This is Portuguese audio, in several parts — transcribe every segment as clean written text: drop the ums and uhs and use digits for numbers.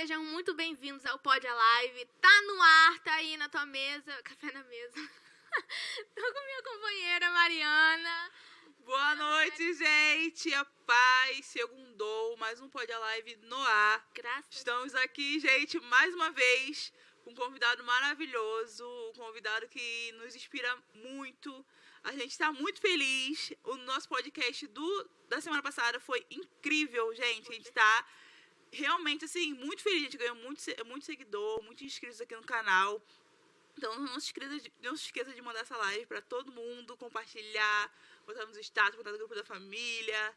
sejam muito bem-vindos ao Pod Alive. Tá no ar, tá aí na tua mesa, café na mesa. Tô com minha companheira Mariana. Boa noite, gente. A paz, segundou, mais um Pod Alive no ar. Estamos aqui, gente, mais uma vez, com um convidado maravilhoso, um convidado que nos inspira muito. A gente está muito feliz. O nosso podcast da semana passada foi incrível, gente. A gente está realmente, assim, muito feliz. A gente ganhou muito seguidor, muitos inscritos aqui no canal. Então, não se esqueça de mandar essa live para todo mundo, compartilhar, botar nos status, botar no grupo da família,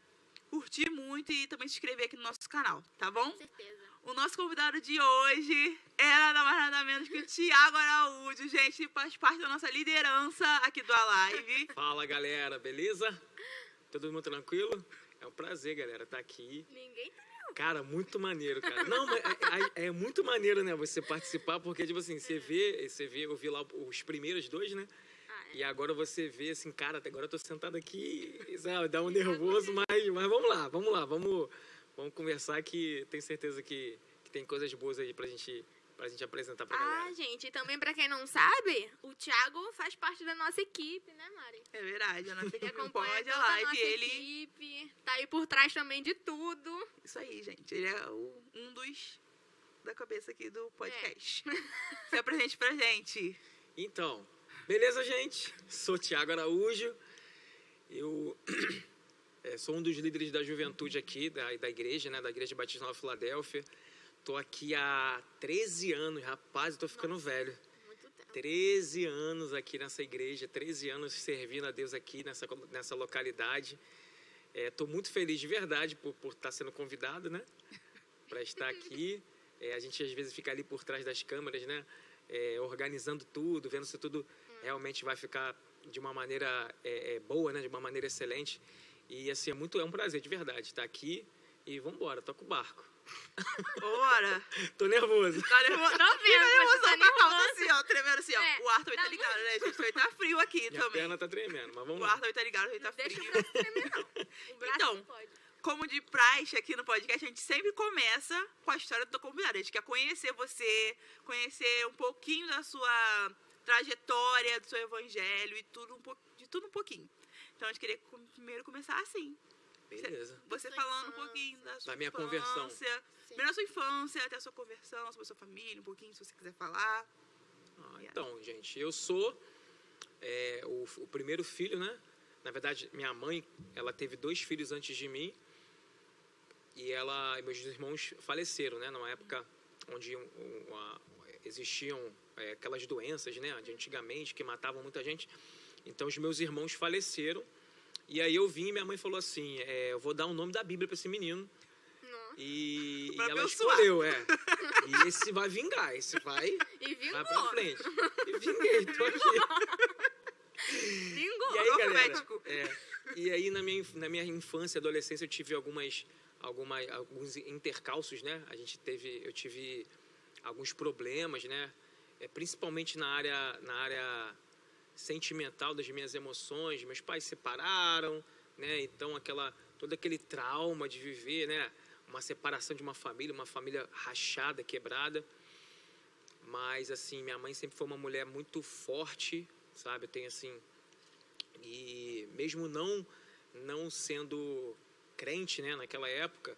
curtir muito e também se inscrever aqui no nosso canal, tá bom? Com certeza. O nosso convidado de hoje é nada mais nada menos que o Thiago Araújo, gente, faz parte da nossa liderança aqui do Alive. Fala, galera, beleza? Todo mundo tranquilo? É um prazer, galera, estar aqui. Ninguém tá não. Cara, muito maneiro, cara. Não, mas é muito maneiro, né, você participar, porque, tipo assim, você vê, eu vi lá os primeiros dois, né? E agora você vê, assim, cara, até agora eu tô sentado aqui, sabe, dá um nervoso, mas vamos lá, vamos conversar que tenho certeza que tem coisas boas aí pra gente apresentar pra galera. Gente, e também pra quem não sabe, o Thiago faz parte da nossa equipe, né, Mari? É verdade, a nossa Ele equipe acompanha Pod toda a Alive, nossa equipe, tá aí por trás também de tudo. Isso aí, gente, ele é um dos da cabeça aqui do podcast. Se apresente pra gente. Então, beleza, gente? Sou Thiago Araújo, eu sou um dos líderes da juventude aqui, da igreja, né, da Igreja Batista Nova Filadélfia. Tô aqui há 13 anos, rapaz, eu tô ficando velho. Muito tempo. 13 anos aqui nessa igreja, 13 anos servindo a Deus aqui nessa localidade. Tô muito feliz de verdade por estar sendo convidado, né, para estar aqui. A gente às vezes fica ali por trás das câmeras, né, organizando tudo, vendo se tudo realmente vai ficar de uma maneira boa, né, de uma maneira excelente. E assim, é um prazer de verdade estar aqui e vambora, toca o barco. Bora! Tô nervoso. Tá nervoso? Tô vendo, nervoso, tá tá calma nervoso. assim, ó, tremendo assim, ó. O ar também tá tá ligado, né, gente? Também tá frio aqui Minha também. perna tá tremendo, mas vamos O lá. ar também tá ligado, também tá Deixa frio. o braço tremer, não. O braço Então, não pode. Como de praxe aqui no podcast, a gente sempre começa com a história do teu convidado. A gente quer conhecer você, conhecer um pouquinho da sua trajetória, do seu evangelho e de tudo um pouquinho. Então, a gente queria primeiro começar assim. Beleza. Você Sua falando um infância. pouquinho da sua minha infância, conversão. primeiro da sua infância, até a sua conversão, sobre a sua família, um pouquinho, se você quiser falar. Então, gente, eu sou o primeiro filho, né? Na verdade, minha mãe, ela teve 2 filhos antes de mim e meus irmãos faleceram, né? Numa época onde existiam aquelas doenças, né? De antigamente, que matavam muita gente. Então, os meus irmãos faleceram e aí eu vim e minha mãe falou assim, eu vou dar um nome da Bíblia para esse menino. Nossa. E Pra ela abençoar. escolheu, E esse vai vingar, esse vai E vingou. pra frente. E vinguei, tô aqui. Vingou. E aí, galera, Profético. e aí na minha infância e adolescência eu tive alguns intercalços, né? Eu tive alguns problemas, né? Principalmente na área sentimental das minhas emoções. Meus pais se separaram, né? Então todo aquele trauma de viver, né? Uma separação de uma família rachada, quebrada. Mas assim, minha mãe sempre foi uma mulher muito forte, sabe? Eu tenho assim, e mesmo não sendo crente, né, naquela época,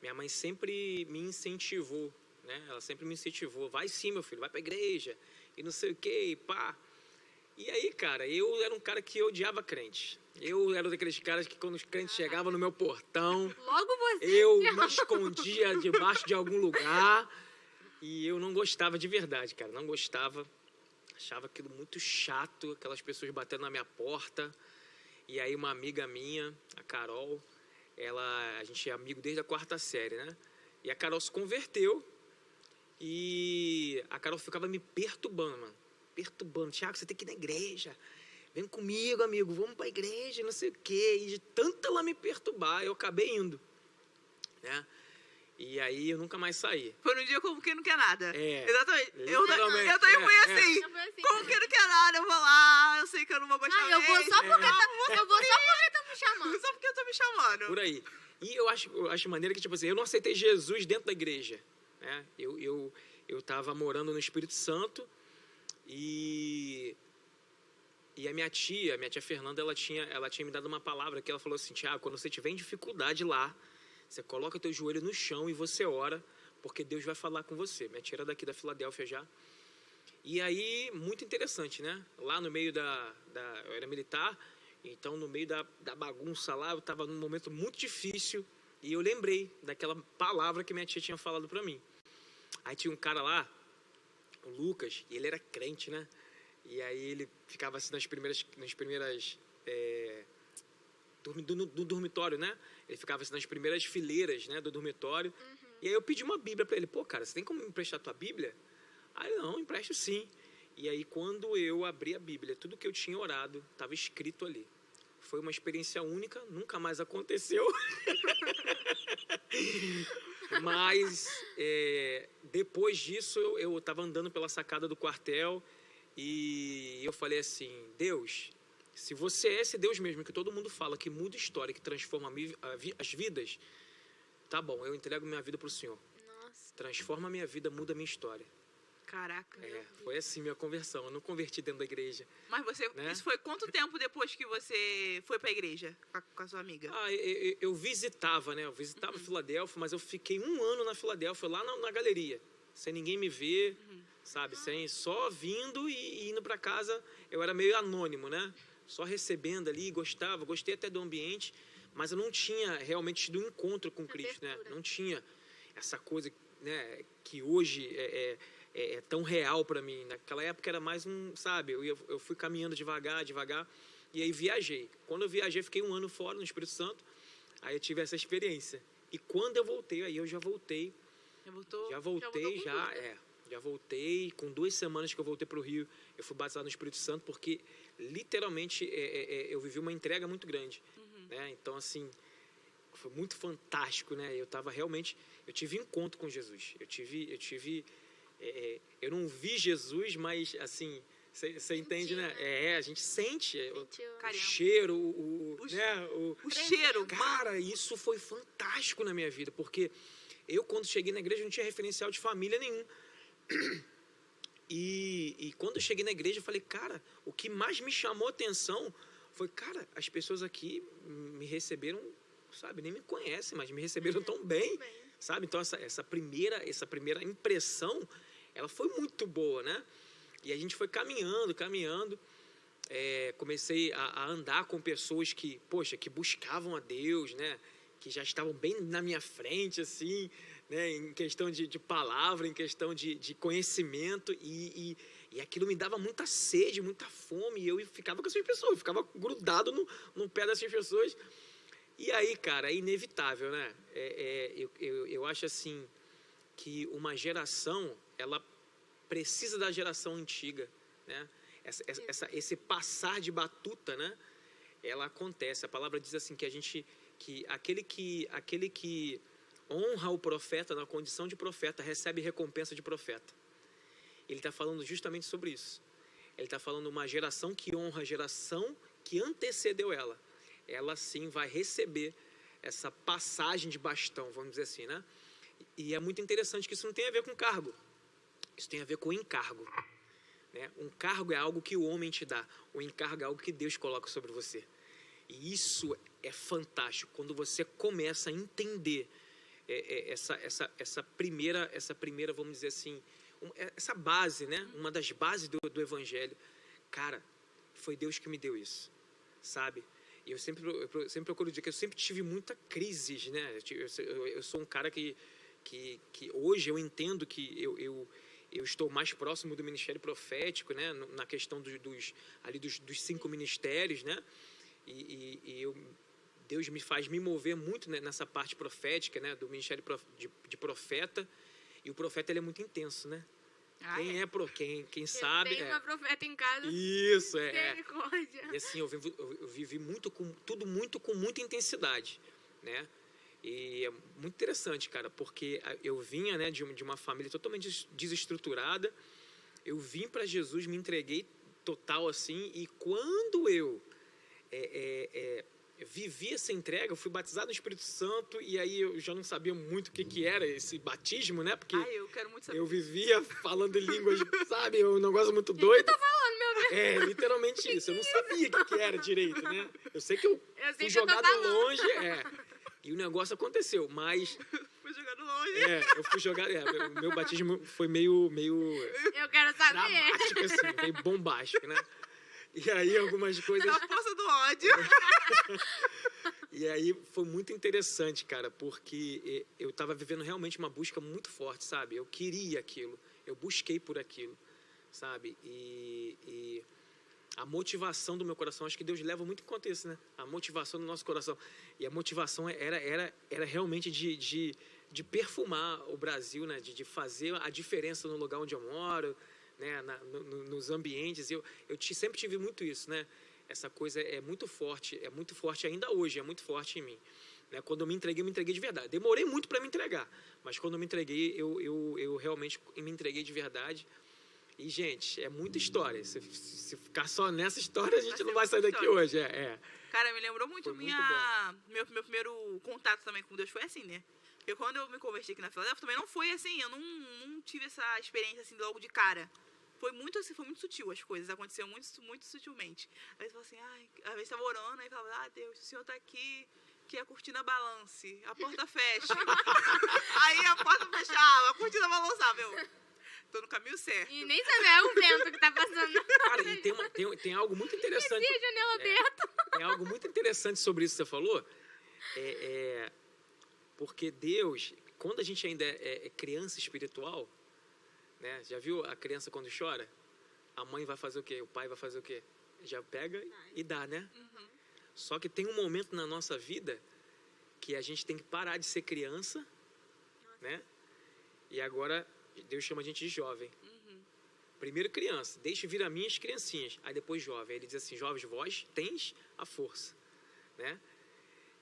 minha mãe sempre me incentivou, né? Ela sempre me incentivou, vai sim, meu filho, vai pra igreja, e não sei o que, e pá. E aí, cara, eu era um cara que odiava crente. Eu era daqueles caras que quando os crentes chegavam no meu portão, Logo você. eu me escondia debaixo de algum lugar e eu não gostava de verdade, cara, não gostava. Achava aquilo muito chato, aquelas pessoas batendo na minha porta. E aí uma amiga minha, a Carol, a gente é amigo desde a 4ª série, né? E a Carol se converteu e a Carol ficava me perturbando, mano. Perturbando. Thiago, você tem que ir na igreja. Vem comigo, amigo, vamos pra igreja, não sei o quê. E de tanto ela me perturbar, eu acabei indo, né? E aí eu nunca mais saí. Foi num dia como quem não quer nada. Exatamente. Literalmente. Eu também fui assim. Eu fui assim. Como quem não quer nada, eu vou lá, eu sei que eu não vou gostar Eu vou mesmo. só porque tá me chamando. Só porque eu tô me chamando. Por aí. E eu acho maneiro que, tipo assim, eu não aceitei Jesus dentro da igreja. né? Eu estava morando no Espírito Santo e a minha tia Fernanda, ela tinha me dado uma palavra que ela falou assim: Tiago, quando você tiver em dificuldade lá, você coloca teu joelho no chão e você ora, porque Deus vai falar com você. Minha tia era daqui da Filadélfia já. E aí, muito interessante, né? Lá no meio eu era militar, então no meio da bagunça lá, eu estava num momento muito difícil e eu lembrei daquela palavra que minha tia tinha falado para mim. Aí tinha um cara lá, o Lucas, e ele era crente, né? E aí ele ficava assim nas primeiras do dormitório, né? Ele ficava assim nas primeiras fileiras, né, do dormitório. E aí eu pedi uma Bíblia para ele. Pô, cara, você tem como me emprestar a tua Bíblia? Aí ele, não, empresto sim. E aí quando eu abri a Bíblia, tudo que eu tinha orado estava escrito ali. Foi uma experiência única, nunca mais aconteceu. Mas depois disso eu estava andando pela sacada do quartel e eu falei assim: Deus, se você é esse Deus mesmo que todo mundo fala, que muda a história, que transforma as vidas, tá bom, eu entrego minha vida para o Senhor. Nossa. Transforma a minha vida, muda a minha história. Caraca. Foi assim minha conversão. Eu não converti dentro da igreja. Mas você, né? Isso foi quanto tempo depois que você foi pra igreja com a sua amiga? Eu visitava, né? Eu visitava Filadélfia, mas eu fiquei 1 ano na Filadélfia, lá na galeria, sem ninguém me ver, sabe? Só vindo e indo pra casa. Eu era meio anônimo, né? Só recebendo ali, gostei até do ambiente, mas eu não tinha realmente tido um encontro com Cristo, né? Não tinha essa coisa, né, que hoje é tão real para mim. Naquela época era mais sabe, eu fui caminhando devagar, e aí viajei. Quando eu viajei, fiquei 1 ano fora no Espírito Santo, aí eu tive essa experiência. E quando eu voltei, aí eu já voltei. Já voltei, com 2 semanas que eu voltei para o Rio, eu fui batizado no Espírito Santo, porque literalmente eu vivi uma entrega muito grande, né? Então assim, foi muito fantástico, né? Eu tive encontro com Jesus, eu não vi Jesus, mas assim, você entende, né? A gente sente o cheiro, o cheiro. Cara, isso foi fantástico na minha vida, porque eu, quando cheguei na igreja, não tinha referencial de família nenhum. E quando eu cheguei na igreja, eu falei, cara, o que mais me chamou a atenção foi, cara, as pessoas aqui me receberam, sabe, nem me conhecem, mas me receberam tão bem, sabe? Então essa primeira impressão, ela foi muito boa, né? E a gente foi caminhando, comecei a andar com pessoas que buscavam a Deus, né? Que já estavam bem na minha frente, assim, né? Em questão de palavra, em questão de conhecimento, e aquilo me dava muita sede, muita fome, e eu ficava com essas pessoas, eu ficava grudado no pé dessas pessoas. E aí, cara, é inevitável, né? Eu acho assim que uma geração, ela precisa da geração antiga, né? Esse passar de batuta, né? Ela acontece. A palavra diz assim que aquele que honra o profeta na condição de profeta recebe recompensa de profeta. Ele está falando justamente sobre isso. Ele está falando uma geração que honra a geração que antecedeu ela. Ela sim vai receber essa passagem de bastão, vamos dizer assim, né? E é muito interessante que isso não tem a ver com cargo. Isso tem a ver com encargo, né? Um cargo é algo que o homem te dá. O encargo é algo que Deus coloca sobre você. E isso é fantástico. Quando você começa a entender essa primeira, vamos dizer assim, essa base, né? Uma das bases do Evangelho. Cara, foi Deus que me deu isso, sabe? E eu sempre procuro dizer que eu sempre tive muita crises, né? Eu sou um cara que hoje eu entendo que eu estou mais próximo do ministério profético, né? Na questão dos 5 ministérios, né? E Deus me faz me mover muito, né, nessa parte profética, né? Do ministério de profeta. E o profeta, ele é muito intenso, né? Quem sabe... Tem uma profeta em casa. Isso, Misericórdia. E assim, eu vivi tudo com muita intensidade, né? E é muito interessante, cara, porque eu vinha, né, de uma família totalmente desestruturada. Eu vim para Jesus, me entreguei total, assim, e quando eu vivi essa entrega, eu fui batizado no Espírito Santo, e aí eu já não sabia muito o que era esse batismo, né? Porque eu quero muito saber. eu vivia falando em línguas, sabe? Um negócio muito doido. O que você tá falando, meu Deus? É, literalmente isso. Eu não sabia o que era direito, né? Eu sei que eu fui jogado longe, e o negócio aconteceu, mas... Fui jogado longe. Eu fui jogado... o meu batismo foi meio Eu quero saber. dramático, assim, meio bombástico, né? E aí algumas coisas... Na força do ódio. E aí foi muito interessante, cara, porque eu tava vivendo realmente uma busca muito forte, sabe? Eu queria aquilo, eu busquei por aquilo, sabe? E a motivação do meu coração, acho que Deus leva muito em conta isso, né? A motivação do nosso coração. E a motivação era realmente de perfumar o Brasil, né? De fazer a diferença no lugar onde eu moro, né? Nos ambientes. Eu sempre tive muito isso, né? Essa coisa é muito forte ainda hoje, é muito forte em mim. Né? Quando eu me entreguei de verdade. Demorei muito para me entregar, mas quando eu me entreguei, eu realmente me entreguei de verdade. E, gente, é muita história. Se ficar só nessa história, a gente não vai sair daqui hoje. Cara, me lembrou muito meu primeiro contato também com Deus foi assim, né? Porque quando eu me converti aqui na Filadélfia, também não foi assim, eu não tive essa experiência assim logo de cara. Foi muito sutil as coisas, aconteceu muito sutilmente. Aí você fala assim, às vezes estava orando, aí falava, Deus, o Senhor tá aqui, que a cortina balance, a porta fecha. Aí a porta fechava, a cortina balançava, tô no caminho certo. E nem sabe, é o vento que tá passando. Cara, e tem algo muito interessante. E a janela aberta. Tem algo muito interessante sobre isso que você falou. Porque Deus, quando a gente ainda é criança espiritual, né? Já viu a criança quando chora? A mãe vai fazer o quê? O pai vai fazer o quê? Já pega e dá, né? Uhum. Só que tem um momento na nossa vida que a gente tem que parar de ser criança, né? E agora Deus chama a gente de jovem. Uhum. Primeiro criança, deixa vir a minhas criancinhas. Aí depois jovem. Aí ele diz assim, jovens, vós tens a força, né?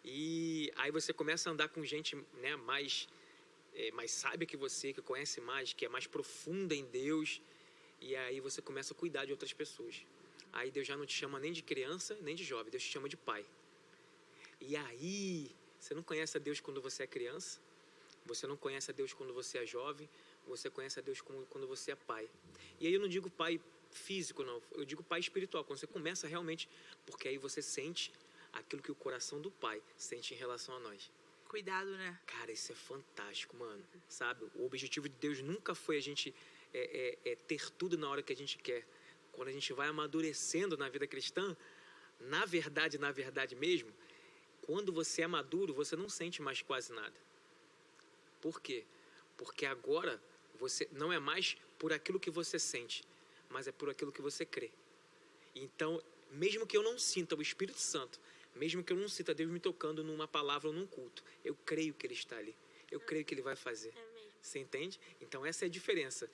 E aí você começa a andar com gente, né, mais sábia que você, que conhece mais, que é mais profunda em Deus. E aí você começa a cuidar de outras pessoas. Aí Deus já não te chama nem de criança, nem de jovem. Deus te chama de pai. E aí, você não conhece a Deus quando você é criança. Você não conhece a Deus quando você é jovem. Você conhece a Deus quando você é pai. E aí eu não digo pai físico, não. Eu digo pai espiritual. Quando você começa realmente... Porque aí você sente aquilo que o coração do pai sente em relação a nós. Cuidado, né? Cara, isso é fantástico, mano. Sabe? O objetivo de Deus nunca foi a gente ter tudo na hora que a gente quer. Quando a gente vai amadurecendo na vida cristã, na verdade mesmo, quando você é maduro, você não sente mais quase nada. Por quê? Porque agora você não é mais por aquilo que você sente, mas é por aquilo que você crê. Então, mesmo que eu não sinta o Espírito Santo, mesmo que eu não sinta Deus me tocando numa palavra ou num culto, eu creio que Ele está ali. Eu creio que Ele vai fazer. Você entende? Então essa é a diferença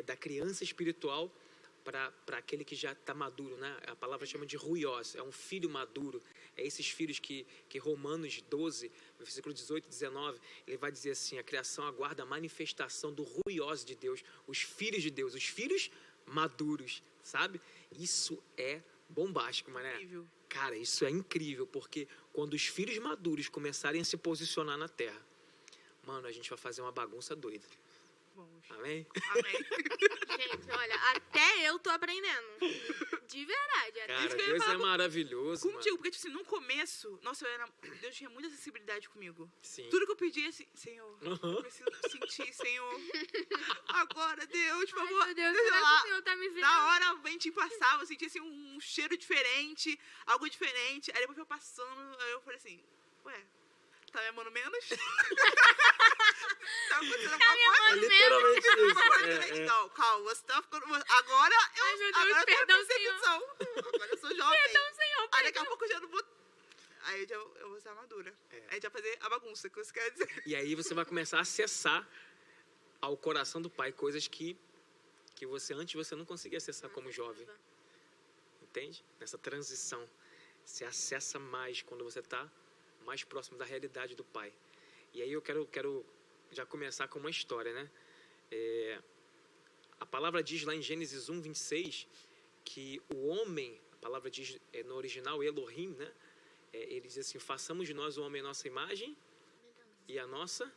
da criança espiritual para aquele que já está maduro, né? A palavra chama de ruios, é um filho maduro. É esses filhos que Romanos 12, versículo 18 e 19, ele vai dizer assim, a criação aguarda a manifestação do ruios de Deus, os filhos de Deus, os filhos maduros, sabe? Isso é bombástico, mané. Incrível. Cara, isso é incrível, porque quando os filhos maduros começarem a se posicionar na terra, mano, a gente vai fazer uma bagunça doida. Vamos. Amém? Amém. Gente, olha, até eu tô aprendendo. De verdade. Cara, Deus é maravilhoso, Como mano. digo, porque tipo assim, no começo, nossa, Deus tinha muita sensibilidade comigo. Sim. Tudo que eu pedia, assim, Senhor, eu preciso sentir, Senhor. Agora, Deus, por favor. Meu Deus, deixa será lá. que o Senhor tá me vendo? Na hora o ventinho passava, eu sentia assim, um cheiro diferente, algo diferente. Aí depois foi passando, aí eu falei assim, ué, tá me amando menos? Tá acontecendo alguma me coisa? amando Literalmente isso. Não, calma, você tá ficando... Agora eu... Ai, meu Deus, agora eu tenho perdão, percepção. Agora eu sou jovem. Perdão, Senhor, Aí daqui a pouco eu já não vou... Aí eu vou ser madura. Aí a gente vai fazer a bagunça, que você quer dizer. E aí você vai começar a acessar ao coração do Pai coisas que você não conseguia acessar como jovem. Entende? Nessa transição. Você acessa mais quando você está mais próximo da realidade do Pai. E aí eu quero já começar com uma história, né? A palavra diz lá em Gênesis 1, 26, que o homem, a palavra diz no original Elohim, né? ele diz assim, façamos de nós o homem a nossa imagem e a nossa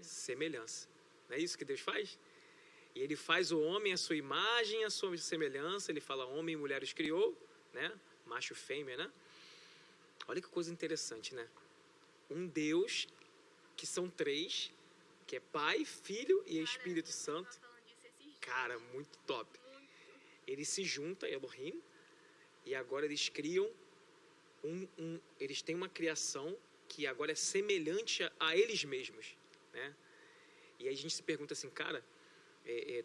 semelhança. Não é isso que Deus faz? E ele faz o homem a sua imagem, a sua semelhança. Ele fala, homem e mulher os criou, né? Macho e fêmea, né? Olha que coisa interessante, né? Um Deus, que são três, que é Pai, Filho e Espírito Santo. Cara, muito top. Eles se juntam, Elohim, e agora eles criam eles têm uma criação que agora é semelhante a eles mesmos, né? E aí a gente se pergunta assim, cara,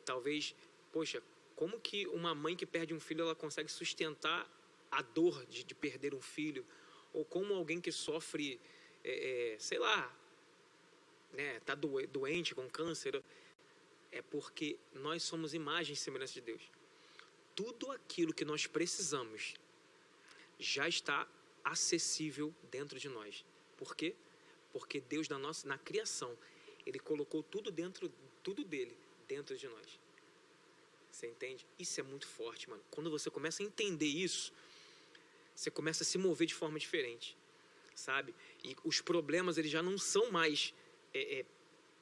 talvez, poxa, como que uma mãe que perde um filho, ela consegue sustentar a dor de perder um filho? Ou como alguém que sofre, sei lá, né, tá doente com câncer? É porque nós somos imagem e semelhança de Deus. Tudo aquilo que nós precisamos já está acessível dentro de nós. Por quê? Porque Deus, na criação, Ele colocou tudo dele dentro de nós. Você entende? Isso é muito forte, mano. Quando você começa a entender isso, você começa a se mover de forma diferente, sabe? E os problemas, eles já não são mais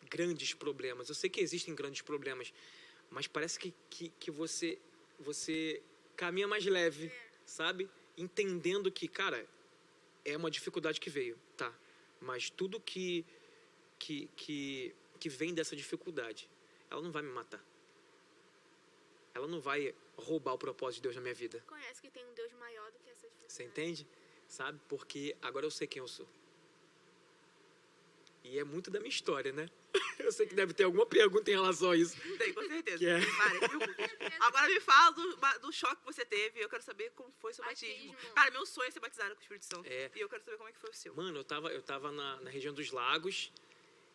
grandes problemas. Eu sei que existem grandes problemas, mas parece que você caminha mais leve, sabe? Entendendo que, cara, é uma dificuldade que veio, tá? Mas tudo que vem dessa dificuldade, ela não vai me matar. Ela não vai roubar o propósito de Deus na minha vida. Conhece que tem um Deus maior do que essa dificuldade. Você entende? Sabe? Porque agora eu sei quem eu sou. E é muito da minha história, né? Eu sei que deve ter alguma pergunta em relação a isso. Tem, com certeza. Que é... Agora me fala do choque que você teve. Eu quero saber como foi seu batismo. Cara, meu sonho é ser batizado com o Espírito Santo. E eu quero saber como é que foi o seu. Mano, eu tava na região dos lagos.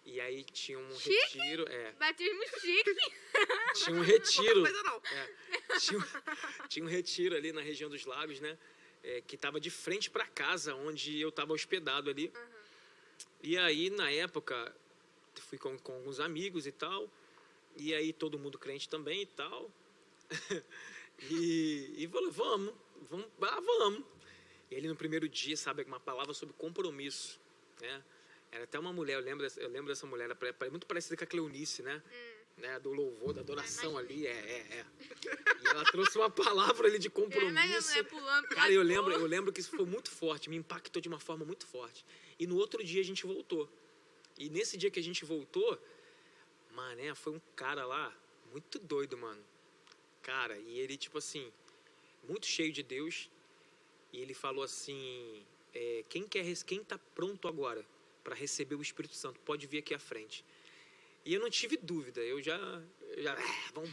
E aí tinha um chique? Retiro. Batismo chique. Tinha um retiro. Não não. Tinha um retiro ali na região dos lagos, né? Que tava de frente pra casa onde eu tava hospedado ali. Uhum. E aí, na época, fui com alguns amigos e tal. E aí, todo mundo crente também e tal. e falou, vamos. E ele, no primeiro dia, sabe, uma palavra sobre compromisso, né? Era até uma mulher, eu lembro dessa mulher, era muito parecida com a Cleonice, né? Né? Do louvor, da adoração ali, E ela trouxe uma palavra ali de compromisso. Cara, eu lembro que isso foi muito forte, me impactou de uma forma muito forte. E no outro dia a gente voltou. E nesse dia que a gente voltou, mané, foi um cara lá, muito doido, mano. Cara, e ele, tipo assim, muito cheio de Deus. E ele falou assim, quem tá pronto agora para receber o Espírito Santo, pode vir aqui à frente. E eu não tive dúvida, eu já vamos,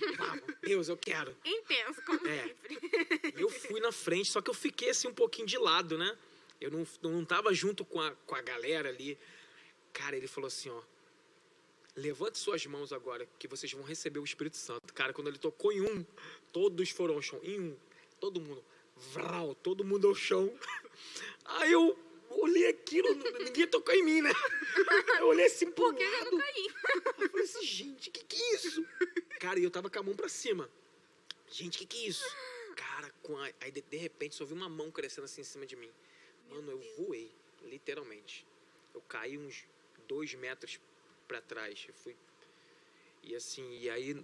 Deus, eu quero. Intenso, como sempre. E eu fui na frente, só que eu fiquei assim um pouquinho de lado, né? Eu não tava junto com a galera ali. Cara, ele falou assim, ó, levante suas mãos agora, que vocês vão receber o Espírito Santo. Cara, quando ele tocou em um, todos foram ao chão. Em um, todo mundo ao chão. Aí eu olhei aquilo, ninguém tocou em mim, né? Eu olhei assim pro lado. Por que eu não caí? Eu falei assim, gente, que é isso? Cara, e eu tava com a mão pra cima. Gente, que é isso? Cara, aí de repente só vi uma mão crescendo assim em cima de mim. Mano, eu voei, literalmente. Eu caí uns 2 metros pra trás. Eu fui... E assim, e aí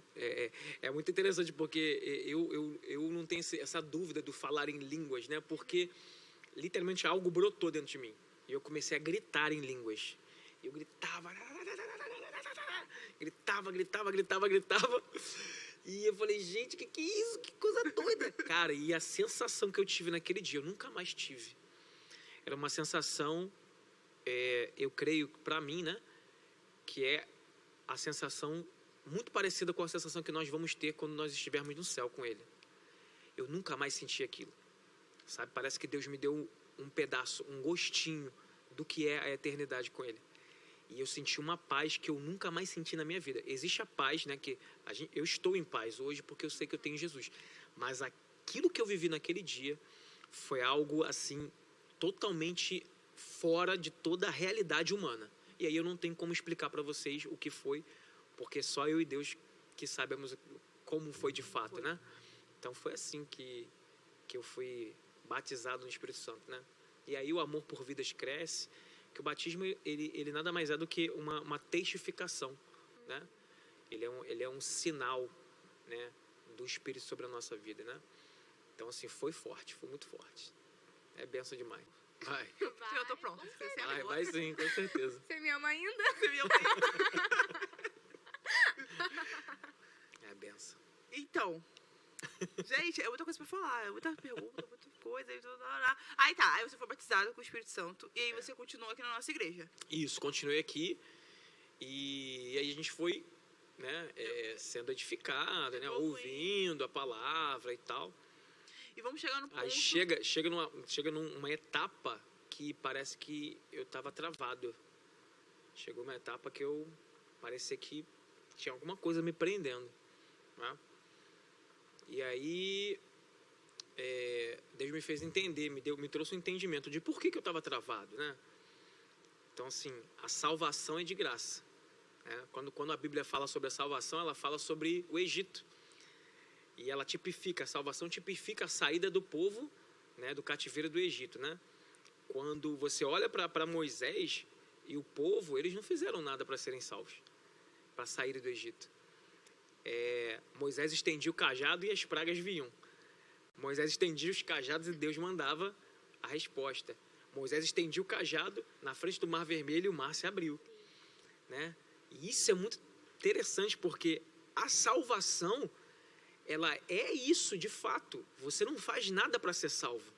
é muito interessante porque eu não tenho essa dúvida do falar em línguas, né? Porque literalmente algo brotou dentro de mim. E eu comecei a gritar em línguas. Eu gritava. E eu falei, gente, que é isso? Que coisa doida. Cara, e a sensação que eu tive naquele dia, eu nunca mais tive. Era uma sensação, eu creio, pra mim, né? Que é a sensação muito parecida com a sensação que nós vamos ter quando nós estivermos no céu com Ele. Eu nunca mais senti aquilo. Sabe? Parece que Deus me deu um pedaço, um gostinho do que é a eternidade com Ele. E eu senti uma paz que eu nunca mais senti na minha vida. Existe a paz, né? Eu estou em paz hoje porque eu sei que eu tenho Jesus. Mas aquilo que eu vivi naquele dia foi algo, assim, totalmente fora de toda a realidade humana. E aí eu não tenho como explicar para vocês o que foi, porque só eu e Deus que sabemos como foi de fato, né? Então foi assim que eu fui batizado no Espírito Santo, né? E aí o amor por vidas cresce, que o batismo ele nada mais é do que uma testificação, né? Ele é um sinal, né, do Espírito sobre a nossa vida, né? Então, assim, foi muito forte. É benção demais. Vai. Eu tô pronta. Vai sim, com certeza. Você me ama ainda? Você me ama ainda? É benção. Então, gente, é muita coisa pra falar, é muita pergunta, muita coisa. Aí tá, aí você foi batizado com o Espírito Santo e aí você continuou aqui na nossa igreja. Isso, continuei aqui e aí a gente foi, né, sendo edificado, né, ouvindo a palavra e tal. E vamos chegar no ponto... Aí chega numa etapa que parece que eu tava travado. Chegou uma etapa que eu parecia que tinha alguma coisa me prendendo, né? E aí Deus me fez entender, me trouxe um entendimento de por que eu estava travado, né? Então, assim, a salvação é de graça, né? Quando a Bíblia fala sobre a salvação, ela fala sobre o Egito. E ela a salvação tipifica a saída do povo, né, do cativeiro do Egito, né? Quando você olha para Moisés e o povo, eles não fizeram nada para serem salvos, para saírem do Egito. Moisés estendia o cajado e as pragas vinham. Moisés estendia os cajados e Deus mandava a resposta. Moisés estendia o cajado na frente do Mar Vermelho e o mar se abriu, né? E isso é muito interessante porque a salvação, ela é isso de fato. Você não faz nada para ser salvo.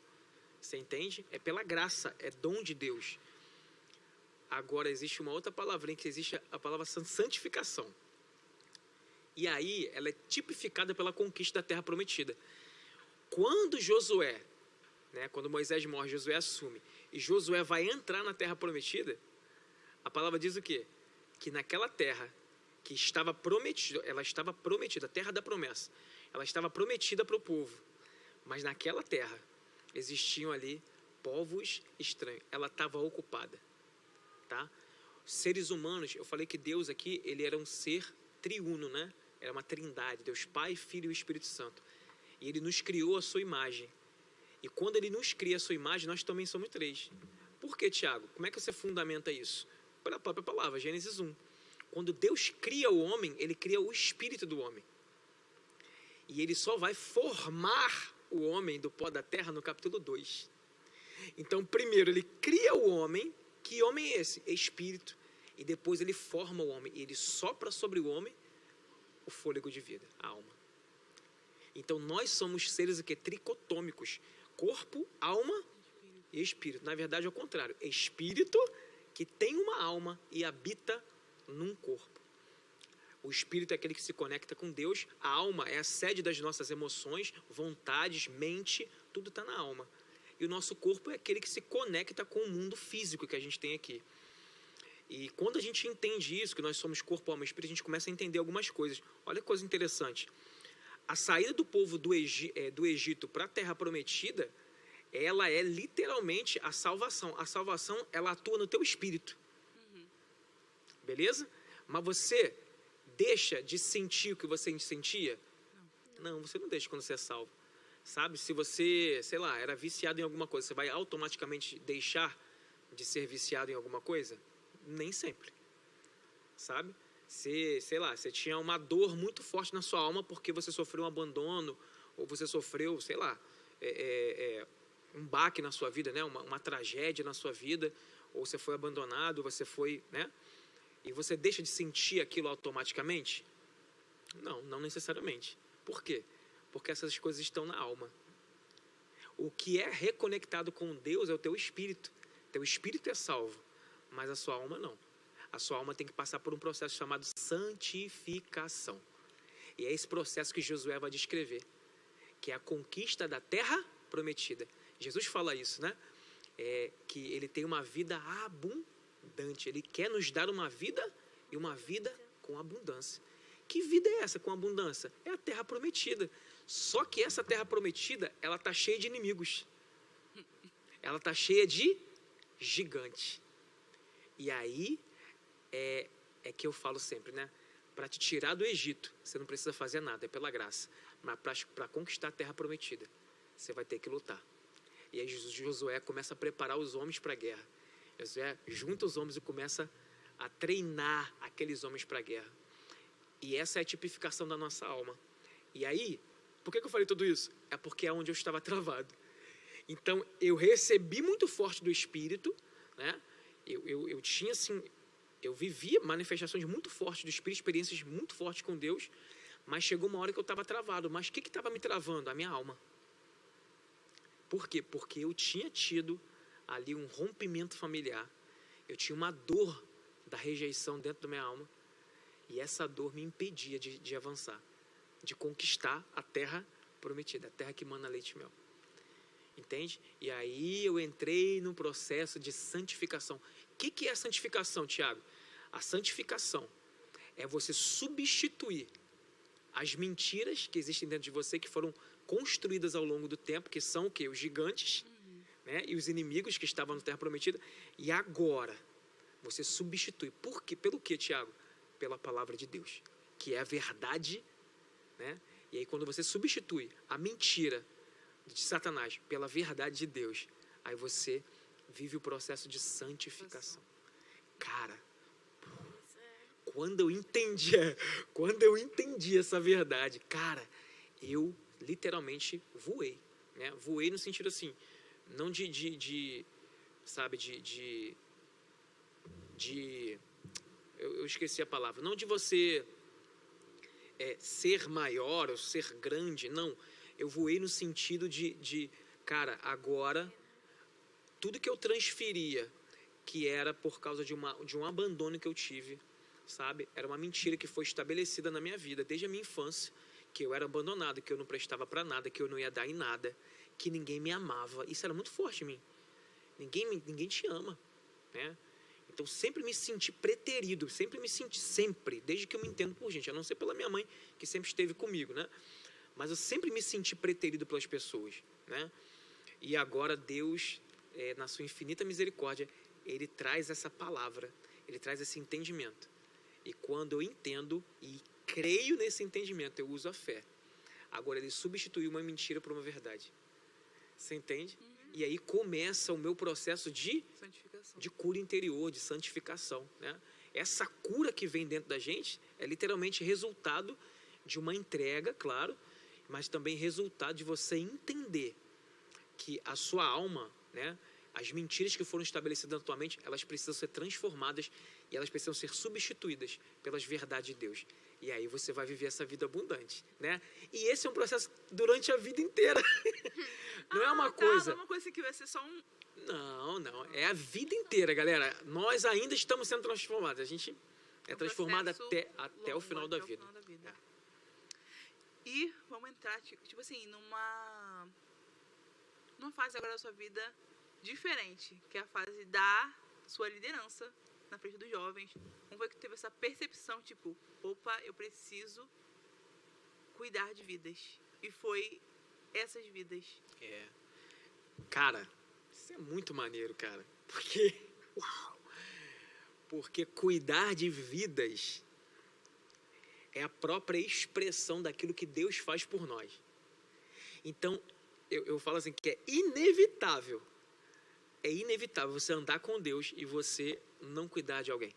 Você entende? É pela graça, é dom de Deus. Agora existe uma outra palavrinha que existe a palavra santificação. E aí ela é tipificada pela conquista da terra prometida. Quando Josué, né, quando Moisés morre, Josué assume, e Josué vai entrar na terra prometida, a palavra diz o quê? Que naquela terra que estava prometida, ela estava prometida, a terra da promessa, ela estava prometida para o povo, mas naquela terra existiam ali povos estranhos, ela estava ocupada, tá? Seres humanos, eu falei que Deus aqui, ele era um ser triuno, né? Era uma trindade, Deus Pai, Filho e Espírito Santo. E ele nos criou a sua imagem. E quando ele nos cria a sua imagem, nós também somos três. Por que, Tiago? Como é que você fundamenta isso? Pela própria palavra, Gênesis 1. Quando Deus cria o homem, ele cria o espírito do homem. E ele só vai formar o homem do pó da terra no capítulo 2. Então, primeiro ele cria o homem. Que homem é esse? É espírito. E depois ele forma o homem. E ele sopra sobre o homem o fôlego de vida, a alma. Então, nós somos seres tricotômicos. Corpo, alma e espírito. Na verdade, é o contrário. Espírito que tem uma alma e habita num corpo. O espírito é aquele que se conecta com Deus. A alma é a sede das nossas emoções, vontades, mente. Tudo está na alma. E o nosso corpo é aquele que se conecta com o mundo físico que a gente tem aqui. E quando a gente entende isso, que nós somos corpo, alma e espírito, a gente começa a entender algumas coisas. Olha que coisa interessante. A saída do povo do Egito para a Terra Prometida, ela é literalmente a salvação. A salvação, ela atua no teu espírito. Beleza? Mas você deixa de sentir o que você sentia? Não, você não deixa quando você é salvo. Sabe? Se você, sei lá, era viciado em alguma coisa, você vai automaticamente deixar de ser viciado em alguma coisa? Nem sempre. Sabe? Você tinha uma dor muito forte na sua alma porque você sofreu um abandono, ou você sofreu, sei lá, um baque na sua vida, né? Uma tragédia na sua vida, ou você foi abandonado, você foi, né? E você deixa de sentir aquilo automaticamente? Não, não necessariamente. Por quê? Porque essas coisas estão na alma. O que é reconectado com Deus é o teu espírito. Teu espírito é salvo, mas a sua alma não. A sua alma tem que passar por um processo chamado santificação. E é esse processo que Josué vai descrever, que é a conquista da terra prometida. Jesus fala isso, né? Que ele tem uma vida abundante. Ele quer nos dar uma vida e uma vida com abundância. Que vida é essa com abundância? É a terra prometida. Só que essa terra prometida, ela está cheia de inimigos. Ela está cheia de gigantes. E aí é que eu falo sempre, né? Para te tirar do Egito, você não precisa fazer nada, é pela graça. Mas para conquistar a terra prometida, você vai ter que lutar. E aí Josué começa a preparar os homens para a guerra. Josué junta os homens e começa a treinar aqueles homens para a guerra. E essa é a tipificação da nossa alma. E aí, por que eu falei tudo isso? É porque é onde eu estava travado. Então, eu recebi muito forte do Espírito, né? Eu tinha, assim, eu vivia manifestações muito fortes do Espírito, experiências muito fortes com Deus, mas chegou uma hora que eu estava travado. Mas o que estava me travando? A minha alma. Por quê? Porque eu tinha tido ali um rompimento familiar. Eu tinha uma dor da rejeição dentro da minha alma. E essa dor me impedia de avançar, de conquistar a terra prometida, a terra que mana leite e mel. Entende? E aí eu entrei num processo de santificação. O que é a santificação, Tiago? A santificação é você substituir as mentiras que existem dentro de você, que foram construídas ao longo do tempo, que são o quê? Os gigantes, né? E os inimigos que estavam na terra prometida. E agora, você substitui. Por quê? Pelo quê, Tiago? Pela palavra de Deus, que é a verdade, né? E aí quando você substitui a mentira de Satanás pela verdade de Deus, aí você vive o processo de santificação. Cara, quando eu entendi essa verdade, cara, eu literalmente voei, né? Voei no sentido assim, não eu esqueci a palavra, não de você ser maior ou ser grande, não. Eu voei no sentido cara, agora, tudo que eu transferia, que era por causa de um abandono que eu tive, sabe? Era uma mentira que foi estabelecida na minha vida, desde a minha infância, que eu era abandonado, que eu não prestava para nada, que eu não ia dar em nada, que ninguém me amava. Isso era muito forte em mim. Ninguém te ama, né? Então, sempre me senti preterido, desde que eu me entendo por gente, a não ser pela minha mãe, que sempre esteve comigo, né? Mas eu sempre me senti preterido pelas pessoas, né? E agora Deus, na sua infinita misericórdia, Ele traz essa palavra, Ele traz esse entendimento. E quando eu entendo e creio nesse entendimento, eu uso a fé. Agora, Ele substituiu uma mentira por uma verdade. Você entende? E aí começa o meu processo de cura interior, de santificação, né? Essa cura que vem dentro da gente é literalmente resultado de uma entrega, claro, mas também resultado de você entender que a sua alma, né, as mentiras que foram estabelecidas na tua mente, elas precisam ser transformadas e elas precisam ser substituídas pelas verdades de Deus. E aí você vai viver essa vida abundante, né? E esse é um processo durante a vida inteira. Não é uma coisa... Não é uma coisa que vai ser só um... Não. É a vida inteira, galera. Nós ainda estamos sendo transformados. A gente é transformado até o final da vida. E vamos entrar, tipo assim, numa fase agora da sua vida diferente, que é a fase da sua liderança na frente dos jovens. Como foi que teve essa percepção, tipo, opa, eu preciso cuidar de vidas. E foi essas vidas. Cara, isso é muito maneiro, cara. Porque cuidar de vidas é a própria expressão daquilo que Deus faz por nós. Então, eu falo assim, que é inevitável você andar com Deus e você não cuidar de alguém.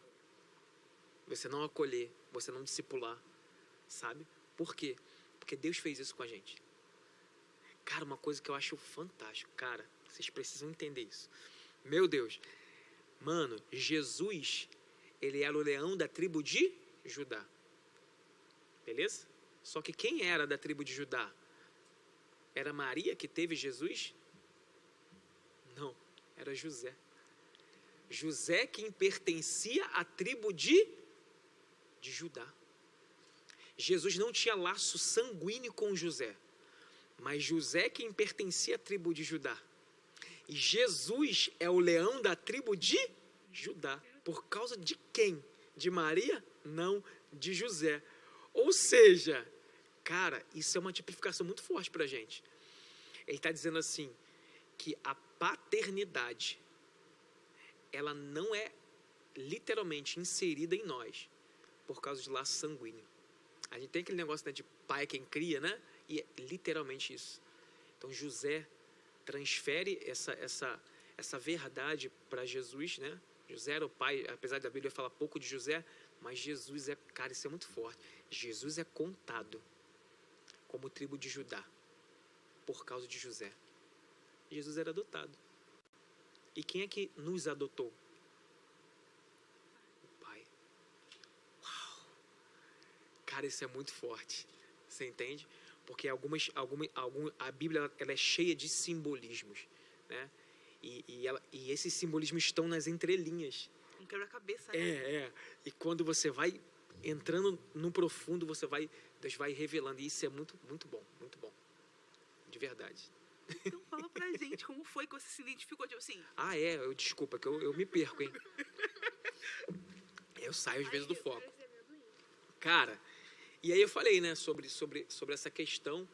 Você não acolher, você não discipular, sabe? Por quê? Porque Deus fez isso com a gente. Cara, uma coisa que eu acho fantástico, cara, vocês precisam entender isso. Meu Deus, mano, Jesus, ele era o leão da tribo de Judá. Beleza? Só que quem era da tribo de Judá? Era Maria que teve Jesus? Não, era José. José quem pertencia à tribo de Judá. Jesus não tinha laço sanguíneo com José, mas José quem pertencia à tribo de Judá. E Jesus é o leão da tribo de Judá. Por causa de quem? De Maria? Não, de José. Ou seja, cara, isso é uma tipificação muito forte pra gente. Ele está dizendo assim, que a paternidade, ela não é literalmente inserida em nós por causa de laço sanguíneo. A gente tem aquele negócio, né, de pai quem cria, né? E é literalmente isso. Então José transfere essa verdade para Jesus, né? José era o pai, apesar da Bíblia falar pouco de José, mas Jesus é, cara, isso é muito forte. Jesus é contado como tribo de Judá por causa de José. Jesus era adotado. E quem é que nos adotou? O Pai. Uau! Cara, isso é muito forte. Você entende? Porque a Bíblia ela é cheia de simbolismos, né? E esses simbolismos estão nas entrelinhas. Um quebra-cabeça, né? E quando você vai entrando no profundo, Deus vai revelando. E isso é muito, muito bom, muito bom. De verdade. Então fala pra gente como foi que você se identificou, tipo assim. Desculpa, que eu me perco, hein? Eu saio às vezes do foco. Cara, e aí eu falei, né, sobre essa questão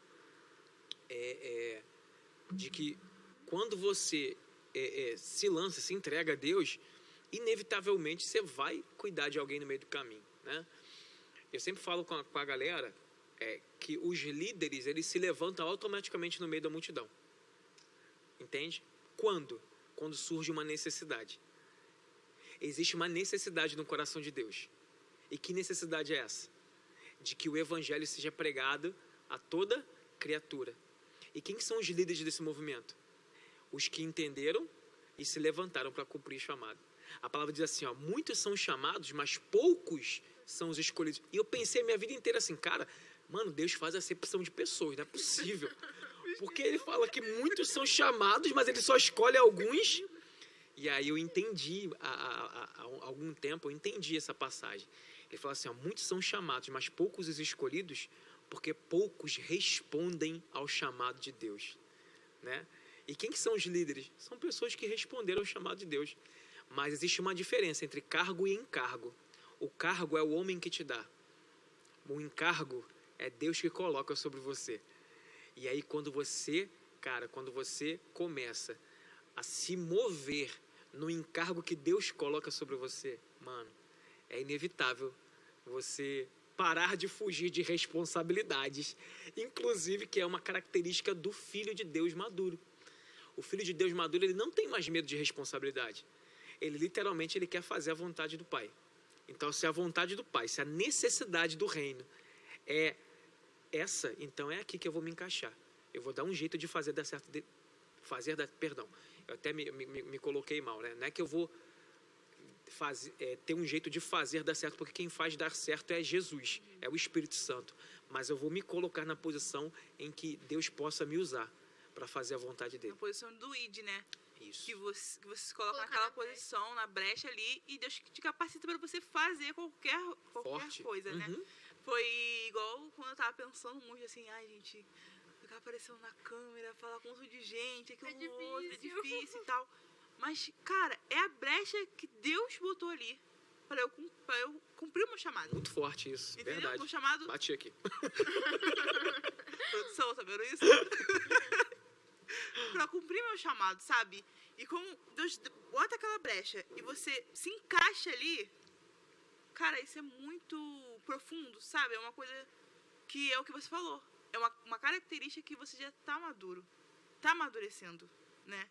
de que quando você se lança, se entrega a Deus, inevitavelmente você vai cuidar de alguém no meio do caminho, né? Eu sempre falo com a galera que os líderes, eles se levantam automaticamente no meio da multidão. Entende? Quando? Quando surge uma necessidade. Existe uma necessidade no coração de Deus. E que necessidade é essa? De que o evangelho seja pregado a toda criatura. E quem são os líderes desse movimento? Os que entenderam e se levantaram para cumprir o chamado. A palavra diz assim, muitos são chamados, mas poucos são os escolhidos. E eu pensei a minha vida inteira assim, cara, mano, Deus faz acepção de pessoas, não é possível. Porque ele fala que muitos são chamados, mas ele só escolhe alguns. E aí eu entendi, há algum tempo, eu entendi essa passagem. Ele fala assim, muitos são chamados, mas poucos os escolhidos, porque poucos respondem ao chamado de Deus, né? E quem que são os líderes? São pessoas que responderam ao chamado de Deus. Mas existe uma diferença entre cargo e encargo. O cargo é o homem que te dá. O encargo é Deus que coloca sobre você. E aí quando você começa a se mover no encargo que Deus coloca sobre você, mano, é inevitável você parar de fugir de responsabilidades, inclusive que é uma característica do filho de Deus maduro. O filho de Deus maduro, ele não tem mais medo de responsabilidade. Ele literalmente quer fazer a vontade do Pai. Então, se a vontade do Pai, se a necessidade do reino é essa, então é aqui que eu vou me encaixar. Eu vou dar um jeito de fazer dar certo. Perdão, eu até me coloquei mal, né? Não é que eu vou ter um jeito de fazer dar certo, porque quem faz dar certo é Jesus, é o Espírito Santo. Mas eu vou me colocar na posição em que Deus possa me usar para fazer a vontade dele. Na posição do ID, né? Isso. Que você se coloca naquela posição, na brecha ali, e Deus te capacita para você fazer qualquer coisa, né? Foi igual quando eu tava pensando muito assim, gente, ficar aparecendo na câmera, falar com um monte de gente, aquilo outro, é difícil e tal. Mas, cara, é a brecha que Deus botou ali para eu cumprir o meu chamado. Muito forte isso, entendeu? Verdade. Meu chamado... Bati aqui. Produção, tá vendo isso? Pra cumprir meu chamado, sabe? E como Deus bota aquela brecha e você se encaixa ali, cara, isso é muito profundo, sabe? É uma coisa que é o que você falou. É uma característica que você já tá maduro. Tá amadurecendo, né?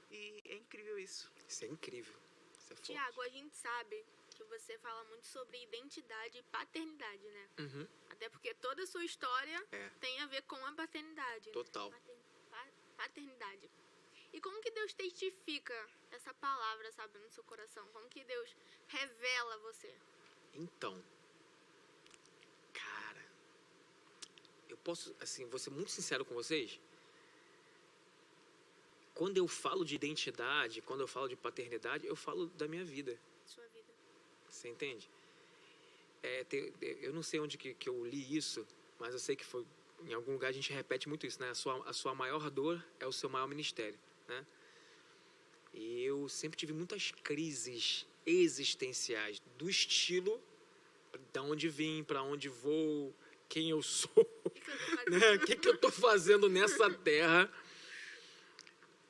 E é incrível isso. Isso é incrível. Isso é forte. Tiago, a gente sabe que você fala muito sobre identidade e paternidade, né? Até porque toda a sua história tem a ver com a paternidade. Total. Paternidade. E como que Deus testifica essa palavra, sabe, no seu coração? Como que Deus revela você? Então, cara, eu posso, assim, vou ser muito sincero com vocês. Quando eu falo de identidade, quando eu falo de paternidade, eu falo da minha vida. Sua vida. Você entende? Eu não sei onde que eu li isso, mas eu sei que foi em algum lugar. A gente repete muito isso, né? A sua maior dor é o seu maior ministério, né? E eu sempre tive muitas crises existenciais, do estilo de onde vim, para onde vou, quem eu sou, né? O que eu tô fazendo nessa terra.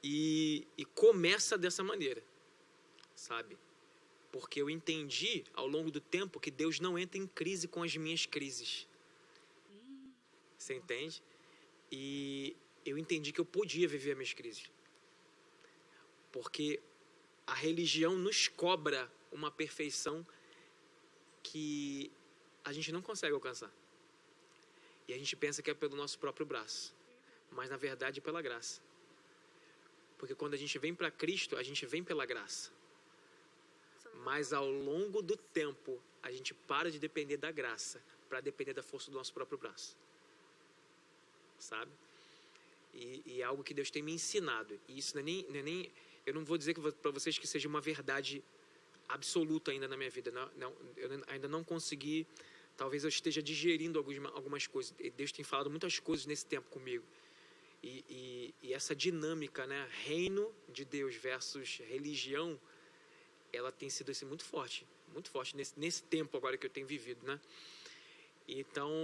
E começa dessa maneira, sabe? Porque eu entendi ao longo do tempo que Deus não entra em crise com as minhas crises. Você entende? E eu entendi que eu podia viver as minhas crises. Porque a religião nos cobra uma perfeição que a gente não consegue alcançar. E a gente pensa que é pelo nosso próprio braço. Mas, na verdade, é pela graça. Porque quando a gente vem para Cristo, a gente vem pela graça. Mas, ao longo do tempo, a gente para de depender da graça para depender da força do nosso próprio braço. Sabe? E é algo que Deus tem me ensinado. E isso não é nem eu não vou dizer para vocês que seja uma verdade absoluta ainda na minha vida. Eu ainda não consegui. Talvez eu esteja digerindo algumas coisas. Deus tem falado muitas coisas nesse tempo comigo. E essa dinâmica, né? Reino de Deus versus religião, ela tem sido assim, muito forte nesse tempo agora que eu tenho vivido, né? Então,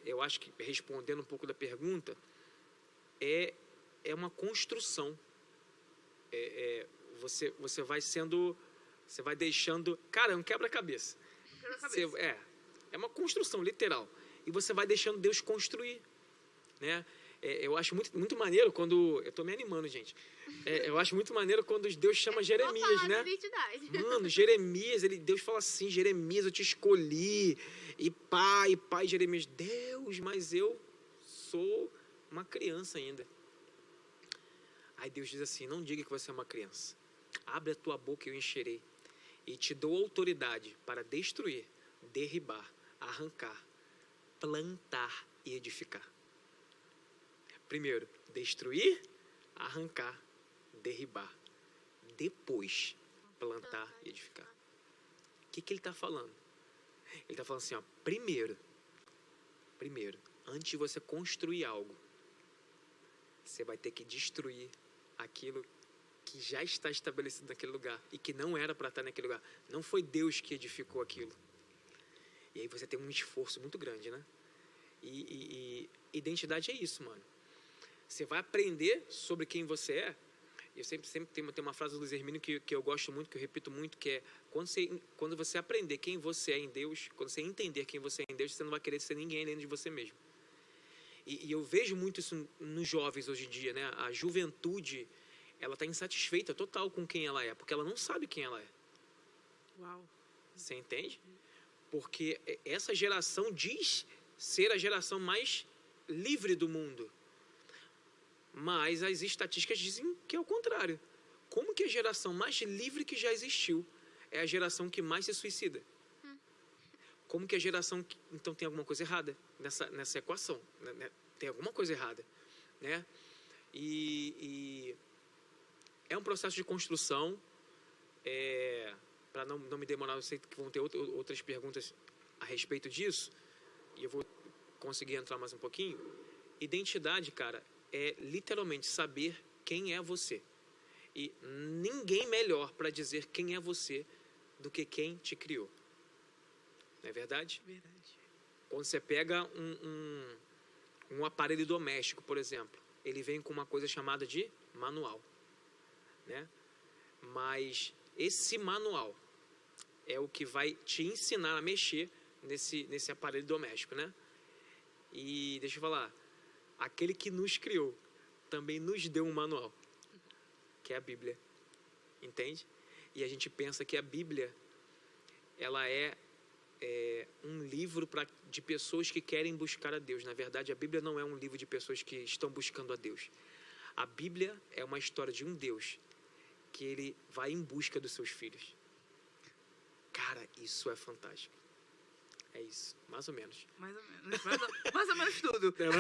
eu acho que, respondendo um pouco da pergunta, é uma construção. Você vai deixando... Cara, é um quebra-cabeça. É uma construção, literal. E você vai deixando Deus construir, né? Eu acho muito maneiro quando... Eu tô me animando, gente. Eu acho muito maneiro quando Deus chama Jeremias, né? Mano, Jeremias, Deus fala assim, Jeremias, eu te escolhi. E pai, Jeremias, Deus, mas eu sou uma criança ainda. Aí Deus diz assim, não diga que você é uma criança. Abre a tua boca e eu encherei. E te dou autoridade para destruir, derribar, arrancar, plantar e edificar. Primeiro, destruir, arrancar, derribar. Depois, plantar e edificar. O que ele está falando? Ele está falando assim, ó, primeiro, antes de você construir algo, você vai ter que destruir aquilo que já está estabelecido naquele lugar e que não era para estar naquele lugar. Não foi Deus que edificou aquilo. E aí você tem um esforço muito grande, né? E identidade é isso, mano. Você vai aprender sobre quem você é. Eu sempre tem uma frase do Luiz Hermínio que eu gosto muito, que eu repito muito, que é quando você aprender quem você é em Deus, quando você entender quem você é em Deus, você não vai querer ser ninguém além de você mesmo. E eu vejo muito isso nos jovens hoje em dia, né? A juventude, ela está insatisfeita total com quem ela é, porque ela não sabe quem ela é. Uau. Você entende? Porque essa geração diz ser a geração mais livre do mundo. Mas as estatísticas dizem que é o contrário. Como que a geração mais livre que já existiu é a geração que mais se suicida? Como que a geração... Então tem alguma coisa errada nessa equação. Né? Tem alguma coisa errada. Né? E é um processo de construção. Para não me demorar, eu sei que vão ter outras perguntas a respeito disso. E eu vou conseguir entrar mais um pouquinho. Identidade, cara, é literalmente saber quem é você. E ninguém melhor para dizer quem é você do que quem te criou. Não é verdade? Verdade. Quando você pega um aparelho doméstico, por exemplo, ele vem com uma coisa chamada de manual, né? Mas esse manual é o que vai te ensinar a mexer nesse aparelho doméstico, né? E deixa eu falar, aquele que nos criou também nos deu um manual, que é a Bíblia, entende? E a gente pensa que a Bíblia, ela é um livro de pessoas que querem buscar a Deus. Na verdade, a Bíblia não é um livro de pessoas que estão buscando a Deus. A Bíblia é uma história de um Deus que ele vai em busca dos seus filhos. Cara, isso é fantástico. É isso, mais ou menos. Mais ou menos. Mais ou menos tudo. Mais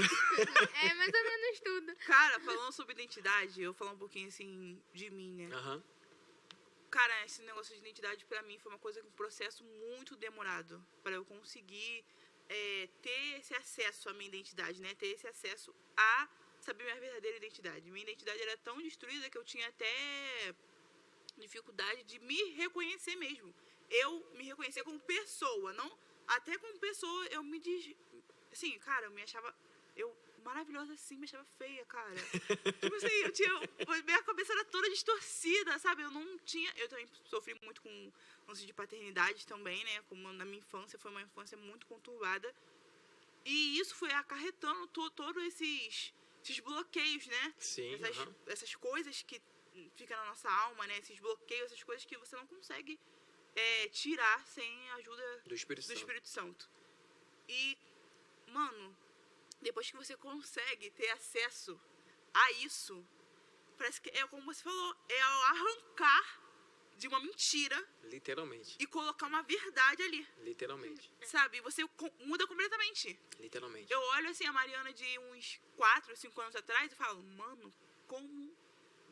ou menos tudo. Cara, falando sobre identidade, eu vou falar um pouquinho assim de mim, né? Uhum. Cara, esse negócio de identidade pra mim foi um processo muito demorado para eu conseguir ter esse acesso à minha identidade, né? Ter esse acesso a saber minha verdadeira identidade. Minha identidade era tão destruída que eu tinha até dificuldade de me reconhecer mesmo. Eu me reconhecer como pessoa, não... Até como pessoa, eu me assim, cara, eu me achava... maravilhosa assim, me achava feia, cara. Tipo assim, minha cabeça era toda distorcida, sabe? Eu não tinha... Eu também sofri muito com lance de paternidade também, né? Como na minha infância, foi uma infância muito conturbada. E isso foi acarretando todos esses bloqueios, né? Sim, essas coisas que fica na nossa alma, né? Esses bloqueios, essas coisas que você não consegue tirar sem a ajuda Do Espírito Santo. E, mano, depois que você consegue ter acesso a isso, parece que é como você falou, é ao arrancar de uma mentira. Literalmente. E colocar uma verdade ali. Literalmente. Sabe? Você muda completamente. Literalmente. Eu olho assim a Mariana de uns 4, 5 anos atrás e falo, mano, como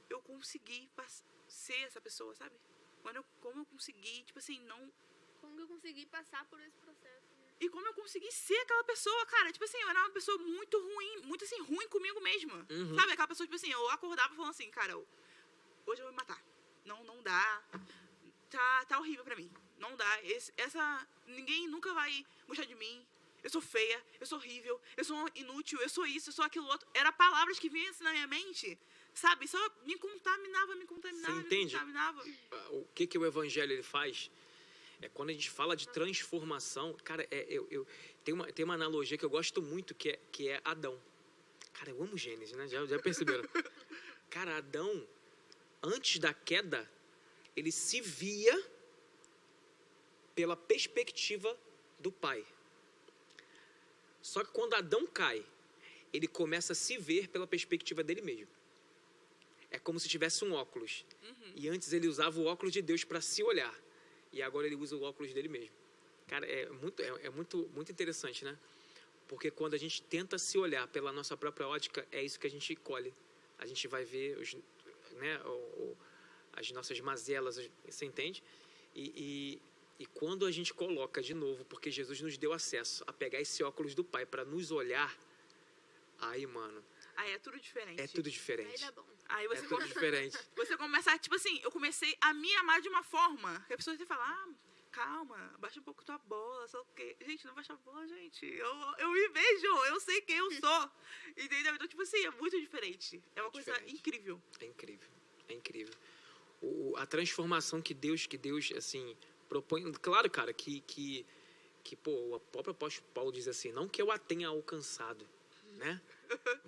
eu consegui ser essa pessoa, sabe? Como eu consegui, tipo assim, não... Como eu consegui passar por esse processo, né? E como eu consegui ser aquela pessoa, cara. Tipo assim, eu era uma pessoa muito ruim, muito assim, ruim comigo mesma. Uhum. Sabe? Aquela pessoa, tipo assim, eu acordava falando assim, cara, hoje eu vou me matar. Não dá. Tá horrível pra mim. Não dá. Ninguém nunca vai gostar de mim. Eu sou feia, eu sou horrível, eu sou inútil, eu sou isso, eu sou aquilo outro. Era palavras que vinham assim na minha mente, sabe? Só me contaminava. Você entende? O que o evangelho ele faz? É quando a gente fala de transformação, cara, tem uma analogia que eu gosto muito, que é Adão. Cara, eu amo Gênesis, né? Já perceberam? Cara, Adão, antes da queda, ele se via pela perspectiva do pai. Só que quando Adão cai, ele começa a se ver pela perspectiva dele mesmo. É como se tivesse um óculos. Uhum. E antes ele usava o óculos de Deus para se olhar. E agora ele usa o óculos dele mesmo. Cara, é muito interessante, né? Porque quando a gente tenta se olhar pela nossa própria ótica, é isso que a gente colhe. A gente vai ver as nossas mazelas, você entende? E quando a gente coloca de novo, porque Jesus nos deu acesso a pegar esse óculos do Pai para nos olhar, aí, mano... Aí é tudo diferente. É tudo diferente. Aí dá bom. Aí você tudo diferente. Você começa, tipo assim, eu comecei a me amar de uma forma que a pessoa vai falar, calma, baixa um pouco tua bola, só que... Gente, não baixa a bola, gente. Eu me vejo, eu sei quem eu sou. Entendeu? Então, tipo assim, é muito diferente. É uma coisa incrível. É incrível. É incrível. A transformação que Deus, assim, propõe... Claro, cara, que o próprio apóstolo Paulo diz assim, não que eu a tenha alcançado, né?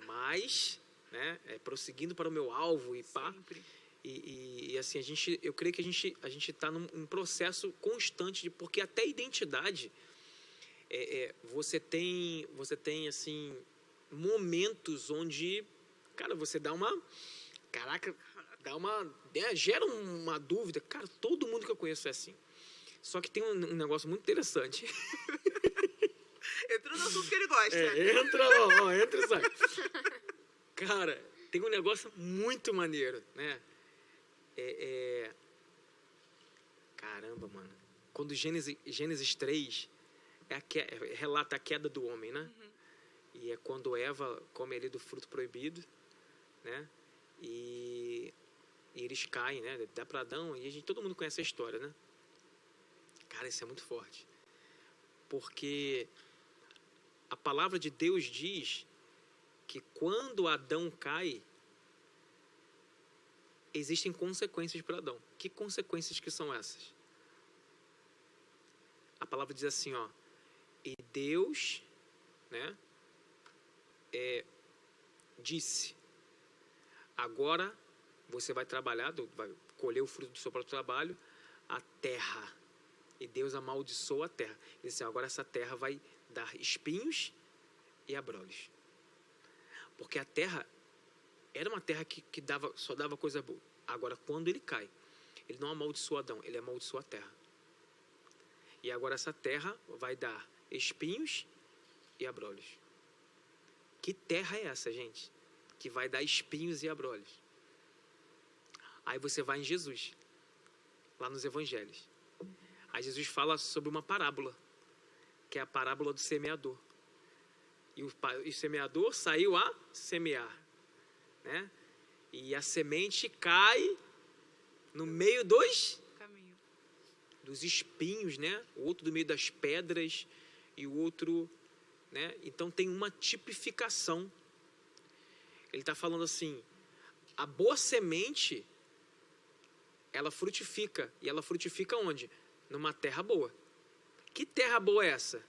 Mas, né, prosseguindo para o meu alvo e pá. Sempre. E assim, eu creio que a gente está num processo constante, porque até identidade, você tem, assim, momentos onde, cara, você dá uma... Caraca, gera uma dúvida. Cara, todo mundo que eu conheço é assim. Só que tem um negócio muito interessante. Entrou no assunto que ele gosta. Entra e sai. Cara, tem um negócio muito maneiro, né? Caramba, mano. Quando Gênesis 3 relata a queda do homem, né? Uhum. E é quando Eva come ali do fruto proibido, né? E eles caem, né? Dá para Adão, e todo mundo conhece a história, né? Cara, isso é muito forte. Porque a palavra de Deus diz que quando Adão cai, existem consequências para Adão. Que consequências que são essas? A palavra diz assim, ó, e Deus, né, disse, agora você vai trabalhar, vai colher o fruto do seu próprio trabalho, a terra. E Deus amaldiçoou a terra. Ele disse, agora essa terra vai dar espinhos e abrolhos. Porque a terra era uma terra que só dava coisa boa. Agora, quando ele cai, ele não amaldiçoou Adão, ele amaldiçoou a terra. E agora essa terra vai dar espinhos e abrolhos. Que terra é essa, gente? Que vai dar espinhos e abrolhos. Aí você vai em Jesus, lá nos evangelhos. Aí Jesus fala sobre uma parábola, que é a parábola do semeador. E o semeador saiu a semear, né? E a semente cai no meio dos espinhos, né? O outro do meio das pedras e o outro, né? Então tem uma tipificação. Ele está falando assim, a boa semente, ela frutifica. E ela frutifica onde? Numa terra boa. Que terra boa é essa?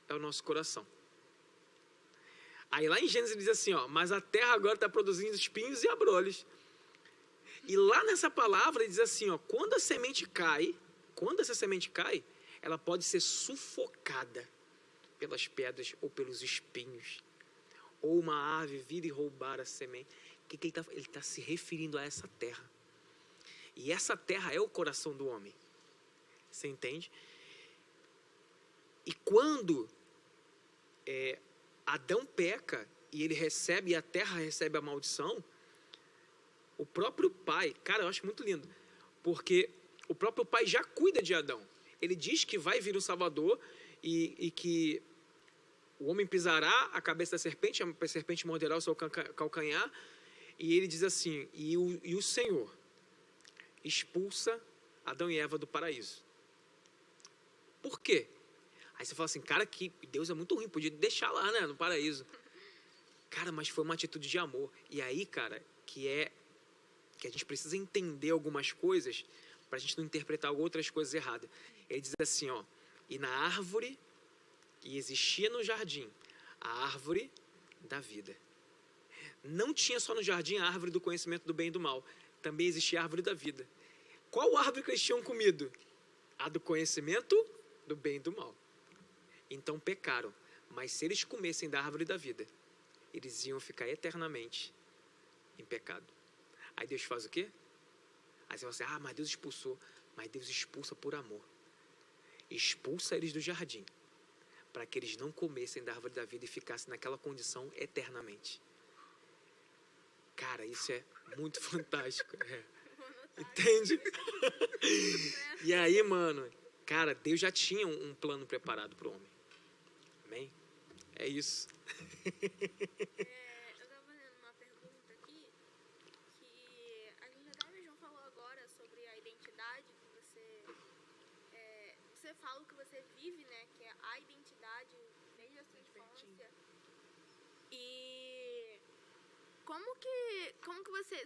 É o nosso coração. Aí lá em Gênesis diz assim, ó, mas a terra agora está produzindo espinhos e abrolhos. E lá nessa palavra ele diz assim, ó, quando essa semente cai, ela pode ser sufocada pelas pedras ou pelos espinhos. Ou uma ave vir e roubar a semente. O que ele está se referindo a essa terra. E essa terra é o coração do homem. Você entende? E quando Adão peca e ele recebe, e a terra recebe a maldição, o próprio pai, cara, eu acho muito lindo, porque o próprio pai já cuida de Adão. Ele diz que vai vir um Salvador e que o homem pisará a cabeça da serpente, a serpente morderá o seu calcanhar, e ele diz assim, e o Senhor expulsa Adão e Eva do paraíso. Por quê? Aí você fala assim, cara, que Deus é muito ruim, podia deixar lá, né, no paraíso. Cara, mas foi uma atitude de amor. E aí, cara, que a gente precisa entender algumas coisas para a gente não interpretar outras coisas erradas. Ele diz assim, ó, e na árvore que existia no jardim, a árvore da vida. Não tinha só no jardim a árvore do conhecimento do bem e do mal. Também existia a árvore da vida. Qual árvore que eles tinham comido? A do conhecimento do bem e do mal. Então pecaram. Mas se eles comessem da árvore da vida, eles iam ficar eternamente em pecado. Aí Deus faz o quê? Aí você fala assim, mas Deus expulsou. Mas Deus expulsa por amor. Expulsa eles do jardim, para que eles não comessem da árvore da vida e ficassem naquela condição eternamente. Cara, isso é muito fantástico. Entende? E aí, mano, cara, Deus já tinha um plano preparado para o homem. Amém? É isso. Eu tava lendo uma pergunta aqui, que a gente até mesmo falou agora sobre a identidade que você fala o que você vive, né, que é a identidade desde a sua infância. E como que você,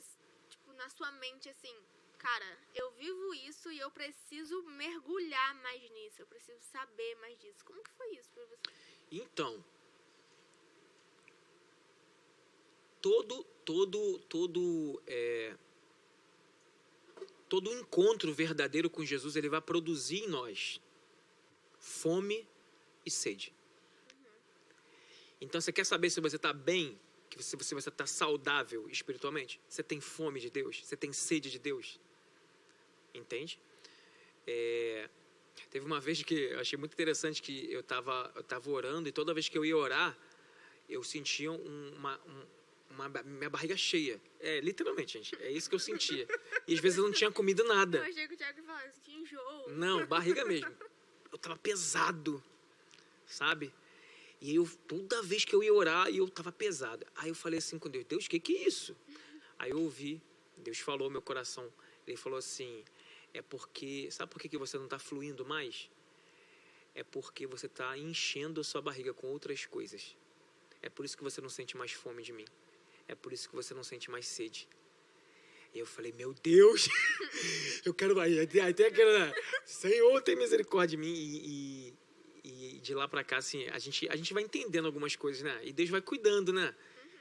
tipo, na sua mente, assim, cara, eu vivo isso e eu preciso mergulhar mais nisso, eu preciso saber mais disso. Como que foi isso pra você? Então, todo encontro verdadeiro com Jesus, ele vai produzir em nós fome e sede. Então, você quer saber se você está bem, que se você está saudável espiritualmente? Você tem fome de Deus? Você tem sede de Deus? Entende? Teve uma vez que eu achei muito interessante que eu estava orando e toda vez que eu ia orar, eu sentia minha barriga cheia. Literalmente, gente. É isso que eu sentia. E às vezes eu não tinha comido nada. Eu achei que o Thiago ia falar, você tinha enjoo. Não, barriga mesmo. Eu tava pesado, sabe? E toda vez que eu ia orar, eu tava pesado. Aí eu falei assim com Deus, Deus, o que é isso? Aí eu ouvi, Deus falou no meu coração. Ele falou assim, sabe por que você não tá fluindo mais? É porque você tá enchendo a sua barriga com outras coisas. É por isso que você não sente mais fome de mim. É por isso que você não sente mais sede. E eu falei, meu Deus, eu quero mais. Até aquela, Senhor, tem misericórdia de mim. E de lá pra cá, assim, a gente vai entendendo algumas coisas, né? E Deus vai cuidando, né?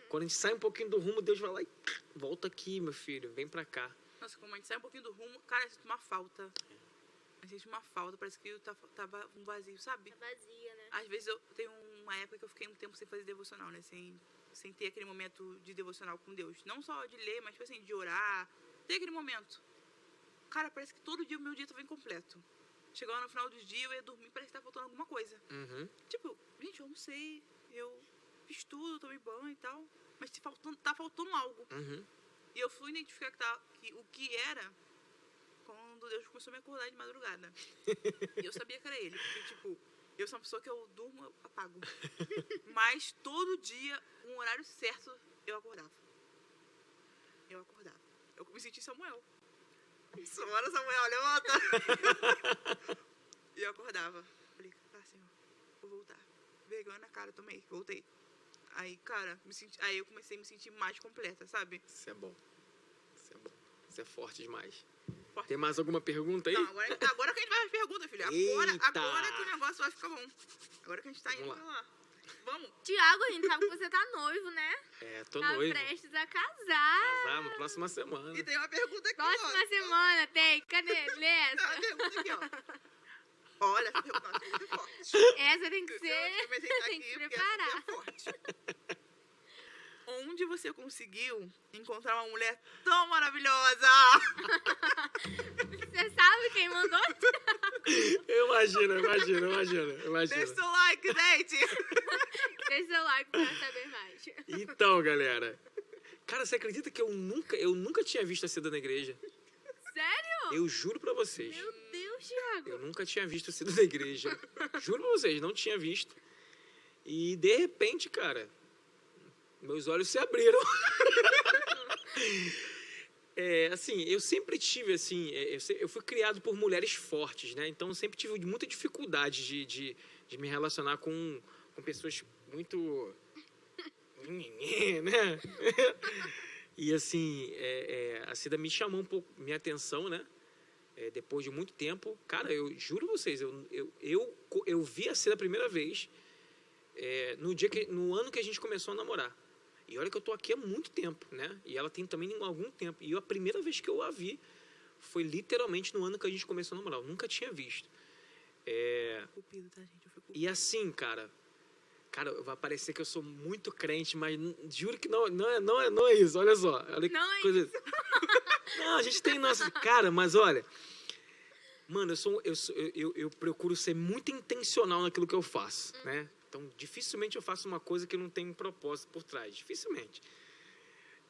Quando a gente sai um pouquinho do rumo, Deus vai lá e volta aqui, meu filho, vem pra cá. Nossa, como a gente sai um pouquinho do rumo, cara, a gente sente uma falta. A gente sente uma falta, parece que tava um vazio, sabe? Tá vazia, né? Às vezes eu tenho uma época que eu fiquei um tempo sem fazer devocional, né? Sem ter aquele momento de devocional com Deus. Não só de ler, mas tipo assim, de orar. Ter aquele momento. Cara, parece que todo dia o meu dia tava incompleto. Chegava no final do dia, eu ia dormir, parece que tá faltando alguma coisa. Tipo, gente, eu não sei. Eu fiz tudo, tomei banho e tal. Mas tá faltando algo. E eu fui identificar que o que era quando Deus começou a me acordar de madrugada. E eu sabia que era Ele. Porque, tipo, eu sou uma pessoa que eu durmo, eu apago. Mas todo dia, um horário certo, eu acordava. Eu me senti Samuel. Bora, Samuel, levanta! E eu acordava. Falei, tá, Senhor, vou voltar. Vergonha na cara, voltei. Aí, cara, aí eu comecei a me sentir mais completa, sabe? Isso é bom. Isso é forte demais. Tem mais alguma pergunta aí? Não, agora que a gente vai às perguntas, filho. Agora que o negócio vai ficar bom. Agora que a gente tá indo pra lá. Vamos? Tiago, a gente sabe que você tá noivo, né? Tô Tá noivo. prestes a casar. Casar na próxima semana. E tem uma pergunta aqui, Próxima ó. semana tem. Cadê? Lê Tem essa. uma pergunta aqui, ó. Olha, essa pergunta é muito forte. Essa tem que ser. Deixa eu me ajeitar Tem que aqui, se porque preparar. essa aqui é forte. Onde você conseguiu encontrar uma mulher tão maravilhosa? Você sabe quem mandou? Eu imagino. Deixa seu like, gente. Deixa seu like pra saber mais. Então, galera. Cara, você acredita que eu nunca tinha visto a Cida na igreja? Sério? Eu juro pra vocês. Meu Deus, Thiago. Eu nunca tinha visto a Cida na igreja. Juro pra vocês, não tinha visto. E, de repente, cara, meus olhos se abriram. Assim, eu sempre tive, assim, eu fui criado por mulheres fortes, né? Então, eu sempre tive muita dificuldade de me relacionar com pessoas muito... né? E, assim, a Cida me chamou um pouco minha atenção, né? Depois de muito tempo. Cara, eu juro a vocês, eu vi a Cida a primeira vez no ano que a gente começou a namorar. E olha que eu tô aqui há muito tempo, né? E ela tem também algum tempo. E a primeira vez que eu a vi foi literalmente no ano que a gente começou a namorar. Eu nunca tinha visto. Cupido, tá, gente? Eu fui cupido. E assim, cara, vai parecer que eu sou muito crente, mas juro que não é isso. Olha só. Olha que Não é coisa... Não, a gente tem nossa... Cara, mas olha... Mano, eu procuro ser muito intencional naquilo que eu faço, né? Então, dificilmente eu faço uma coisa que não tem um propósito por trás. Dificilmente.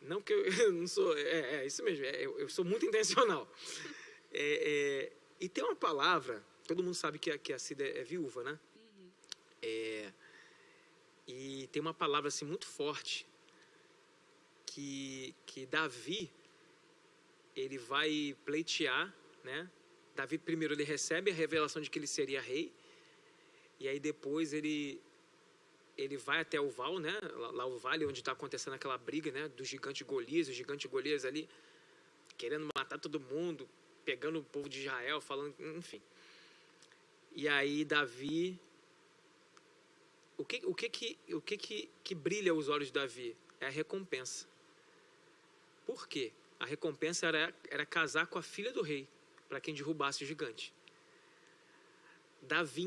Não que eu não sou... isso mesmo. Eu sou muito intencional. E tem uma palavra... Todo mundo sabe que a Cida é viúva, né? Uhum. E tem uma palavra assim muito forte que Davi, ele vai pleitear, né? Davi primeiro ele recebe a revelação de que ele seria rei, e aí depois ele vai até o Val, né? Lá o vale onde está acontecendo aquela briga, né? Do gigante Golias, o gigante Golias ali querendo matar todo mundo, pegando o povo de Israel, falando, enfim. E aí Davi, o que brilha aos olhos de Davi? É a recompensa. Por quê? A recompensa era casar com a filha do rei, para quem derrubasse o gigante. Davi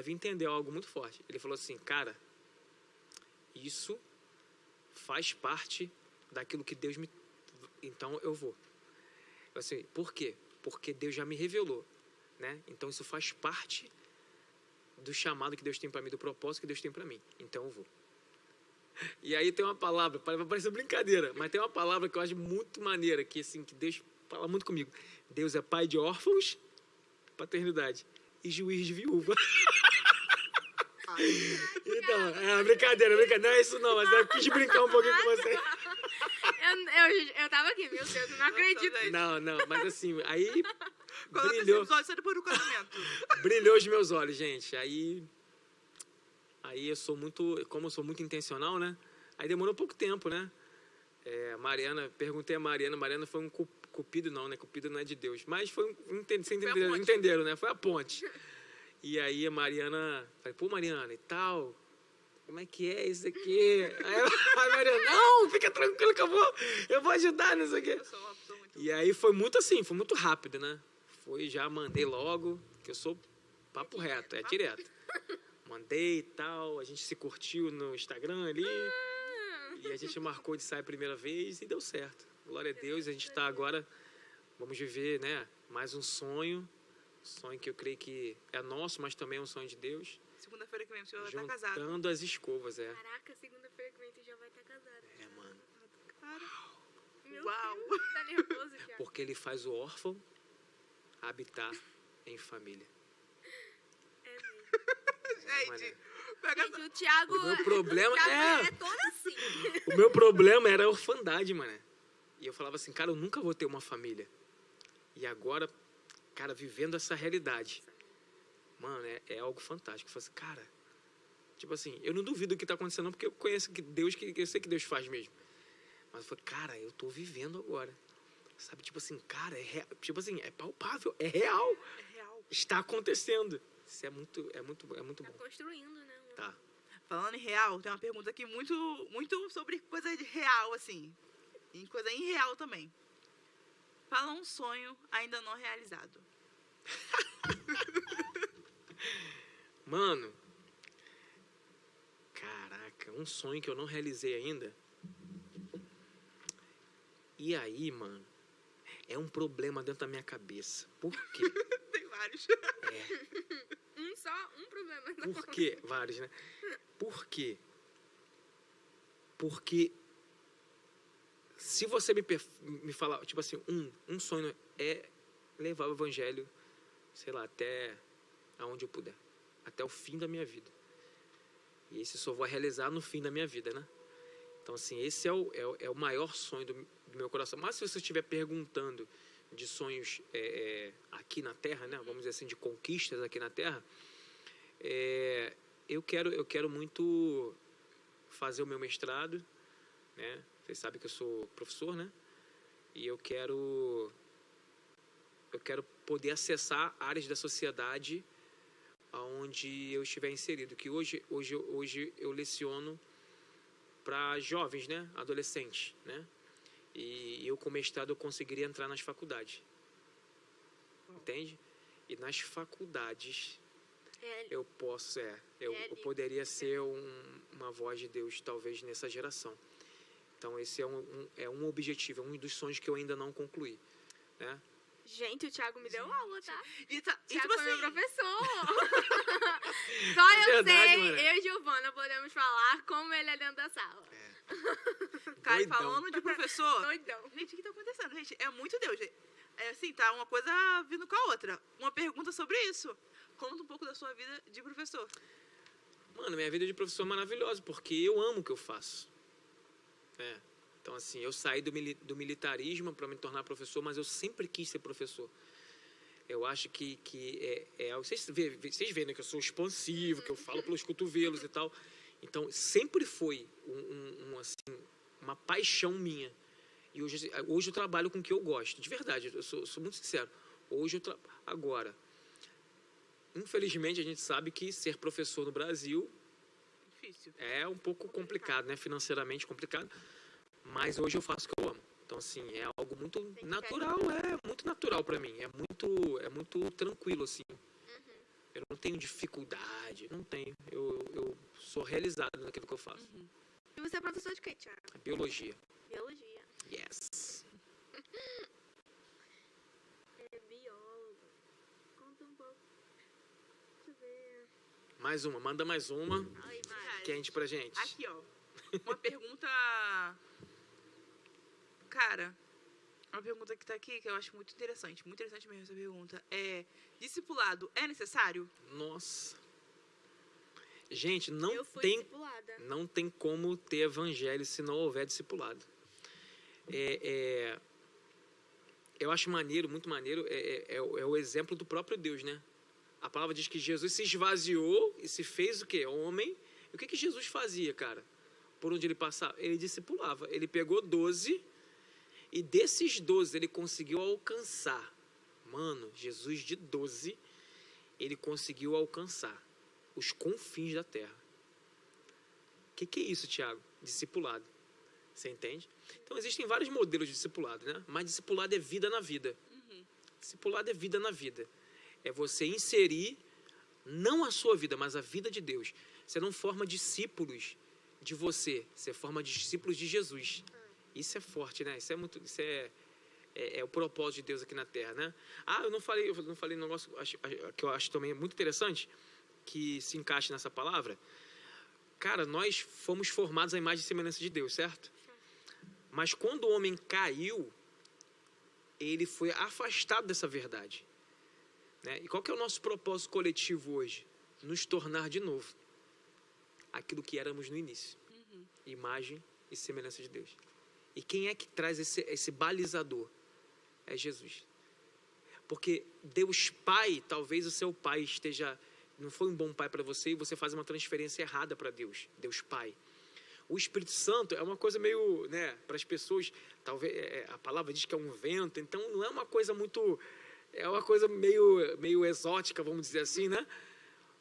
entendeu algo muito forte. Ele falou assim, cara, isso faz parte daquilo que Deus me... Então eu vou. Assim, por quê? Porque Deus já me revelou, né? Então isso faz parte do chamado que Deus tem para mim, do propósito que Deus tem para mim. Então eu vou. E aí tem uma palavra, vai parecer brincadeira, mas tem uma palavra que eu acho muito maneira, que assim, que Deus fala muito comigo. Deus é pai de órfãos, paternidade, e juiz de viúva. Então, brincadeira, não é isso não, mas eu quis brincar um pouquinho com você. Eu tava aqui, meu Deus, eu não acredito. Não, mas assim, aí Coloca brilhou, esse episódio só depois do casamento. brilhou os meus olhos, gente. Aí eu sou muito, como eu sou muito intencional, né? Aí demorou pouco tempo, né? Perguntei a Mariana foi um cupido não, né? Cupido não é de Deus, mas foi entenderam, né? Foi a ponte. E aí a Mariana, falei, pô Mariana, e tal, como é que é isso aqui? Aí a Mariana, não, fica tranquilo que eu vou ajudar nisso aqui. Eu sou uma pessoa muito... E aí foi muito assim, foi muito rápido, né? Já mandei logo, que eu sou papo reto, é direto. Mandei e tal, a gente se curtiu no Instagram ali, e a gente marcou de sair a primeira vez e deu certo. Glória a Deus, a gente está agora, vamos viver, né, mais um sonho que eu creio que é nosso, mas também é um sonho de Deus. Segunda-feira que vem o senhor vai estar casado. Juntando as escovas, Caraca, segunda-feira que vem tu já vai estar casado. mano. Meu Uau. Deus, tá nervoso, Thiago. Porque ele faz o órfão habitar em família. Gente, pega Gente, o Thiago... O meu problema é todo assim. O meu problema era a orfandade, mano. E eu falava assim, cara, eu nunca vou ter uma família. E agora, cara, vivendo essa realidade, mano, é algo fantástico. Eu falei assim, cara, tipo assim, eu não duvido do que tá acontecendo, não, porque eu conheço Deus, que eu sei que Deus faz mesmo. Mas eu falei, cara, eu tô vivendo agora. Sabe, tipo assim, cara, tipo assim, é palpável, é real. É real. Está acontecendo. Isso é muito Tá bom. construindo, né? Tá. Falando em real, tem uma pergunta aqui muito sobre coisa de real, assim. E coisa irreal também. Fala um sonho ainda não realizado. Mano, caraca, um sonho que eu não realizei ainda. E aí, mano, é um problema dentro da minha cabeça. Por quê? Tem vários. Um problema. Por quê? Vários, né? Por quê? Porque se você me falar, tipo assim, um sonho é levar o evangelho, sei lá, até aonde eu puder. Até o fim da minha vida. E esse só vou realizar no fim da minha vida, né? Então, assim, esse é o maior sonho do meu coração. Mas se você estiver perguntando de sonhos aqui na Terra, né? Vamos dizer assim, de conquistas aqui na Terra, eu quero muito fazer o meu mestrado, né? Vocês sabem que eu sou professor, né? E eu quero poder acessar áreas da sociedade aonde eu estiver inserido, que hoje eu leciono para jovens, né, adolescentes, né? E eu com mestrado eu conseguiria entrar nas faculdades. Entende? E nas faculdades eu posso, eu poderia ser uma voz de Deus talvez nessa geração. Então esse é um objetivo, é um dos sonhos que eu ainda não concluí, né? Gente, o Thiago me deu aula, tá? Thiago tipo foi meu assim, professor. Só eu verdade, sei, mano. eu e Giovana podemos falar como ele é dentro da sala. cara, e Doidão. falando de professor... Doidão. Gente, o que tá acontecendo? Gente, é muito Deus. É assim, tá uma coisa vindo com a outra. Uma pergunta sobre isso. Conta um pouco da sua vida de professor. Mano, minha vida de professor é maravilhosa, porque eu amo o que eu faço. Então, assim, eu saí do militarismo para me tornar professor, mas eu sempre quis ser professor. Eu acho que vocês veem, né, que eu sou expansivo, que eu falo pelos cotovelos e tal. Então, sempre foi uma paixão minha. E hoje eu trabalho com o que eu gosto, de verdade, eu sou muito sincero. Agora, infelizmente, a gente sabe que ser professor no Brasil Difícil. é um pouco complicado, né? Financeiramente complicado. Mas hoje eu faço o que eu amo. Então, assim, é algo muito natural, muito natural pra mim. É muito tranquilo, assim. Eu não tenho dificuldade, não tenho. Eu sou realizado naquilo que eu faço. E você é professor de quê, Thiago? Biologia. Biologia. Yes. É biólogo. Conta um pouco. Deixa eu ver. Mais uma, manda mais uma. Ai, Mari. Quente pra gente. Aqui, ó. Uma pergunta... Cara, uma pergunta que tá aqui que eu acho muito interessante. Muito interessante mesmo essa pergunta. Discipulado é necessário? Nossa. Gente, Eu fui discipulada. não tem como ter evangelho se não houver discipulado. Eu acho maneiro, muito maneiro, é o exemplo do próprio Deus, né? A palavra diz que Jesus se esvaziou e se fez o quê? Homem. E o que Jesus fazia, cara? Por onde ele passava? Ele discipulava. Ele pegou 12 e desses 12 ele conseguiu alcançar. Mano, Jesus de 12, ele conseguiu alcançar os confins da terra. O que é isso, Thiago? Discipulado. Você entende? Então, existem vários modelos de discipulado, né? Mas discipulado é vida na vida. Discipulado é vida na vida. É você inserir, não a sua vida, mas a vida de Deus. Você não forma discípulos de você forma discípulos de Jesus. Isso é forte, né? Isso é o propósito de Deus aqui na Terra, né? Eu não falei um negócio que eu acho também muito interessante, que se encaixa nessa palavra. Cara, nós fomos formados à imagem e semelhança de Deus, certo? Mas quando o homem caiu, ele foi afastado dessa verdade, né? E qual que é o nosso propósito coletivo hoje? Nos tornar de novo aquilo que éramos no início. Imagem e semelhança de Deus. E quem é que traz esse balizador? É Jesus. Porque Deus Pai, talvez o seu pai não foi um bom pai para você e você faz uma transferência errada para Deus. Deus Pai. O Espírito Santo é uma coisa meio, né, para as pessoas, talvez a palavra diz que é um vento, então não é uma coisa muito, é uma coisa meio exótica, vamos dizer assim, né?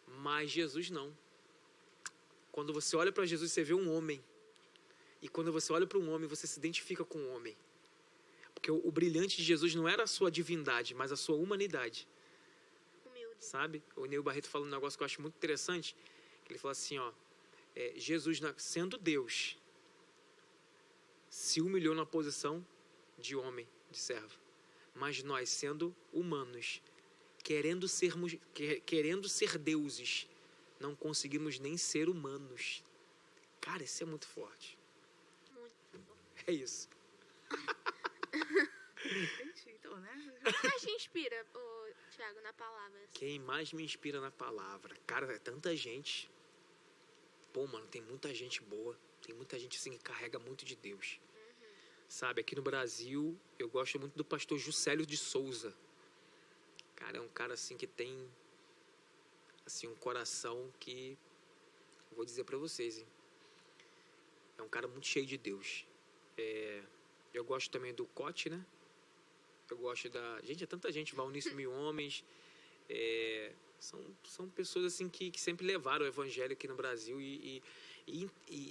Mas Jesus não. Quando você olha para Jesus, você vê um homem. E quando você olha para um homem, você se identifica com um homem. Porque o brilhante de Jesus não era a sua divindade, mas a sua humanidade. Humilde. Sabe? O Neo Barreto falou um negócio que eu acho muito interessante. Que ele falou assim, ó. Jesus, sendo Deus, se humilhou na posição de homem, de servo. Mas nós, sendo humanos, querendo ser deuses, não conseguimos nem ser humanos. Cara, isso é muito forte. Muito. É isso. Entendi, então, né? Quem mais te inspira, Thiago, na palavra? Quem mais me inspira na palavra? Cara, é tanta gente. Pô, mano, tem muita gente boa. Tem muita gente assim que carrega muito de Deus. Sabe, aqui no Brasil, eu gosto muito do pastor Juscelio de Souza. Cara, é um cara assim que tem assim um coração que eu vou dizer pra vocês, hein? É um cara muito cheio de Deus. Eu gosto também do Cote, né? Eu gosto da... Gente, é tanta gente. Valnício Mil Homens. São pessoas assim que sempre levaram o evangelho aqui no Brasil. E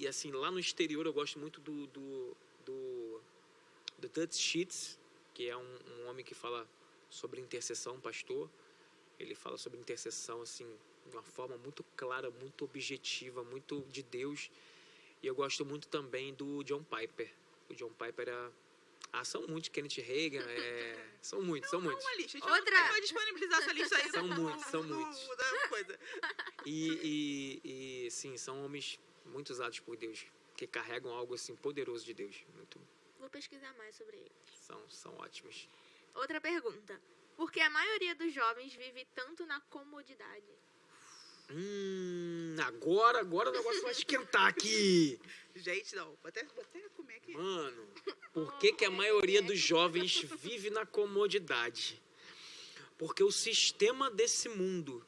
assim, lá no exterior eu gosto muito do Dutch Sheets, que é um homem que fala sobre intercessão, um pastor. Ele fala sobre intercessão assim, de uma forma muito clara, muito objetiva, muito de Deus. E eu gosto muito também do John Piper. O John Piper são muitos, Kenneth Reagan, são muitos. Uma lista, a gente Outra. vai disponibilizar essa lista aí. São muitos. Da coisa. E sim, são homens muito usados por Deus, que carregam algo assim poderoso de Deus. Vou pesquisar mais sobre ele. São ótimos. Outra pergunta. Por que a maioria dos jovens vive tanto na comodidade? Agora o negócio vai esquentar aqui. Gente, não. Vou até comer aqui. Mano, por que a maioria dos jovens vive na comodidade? Porque o sistema desse mundo,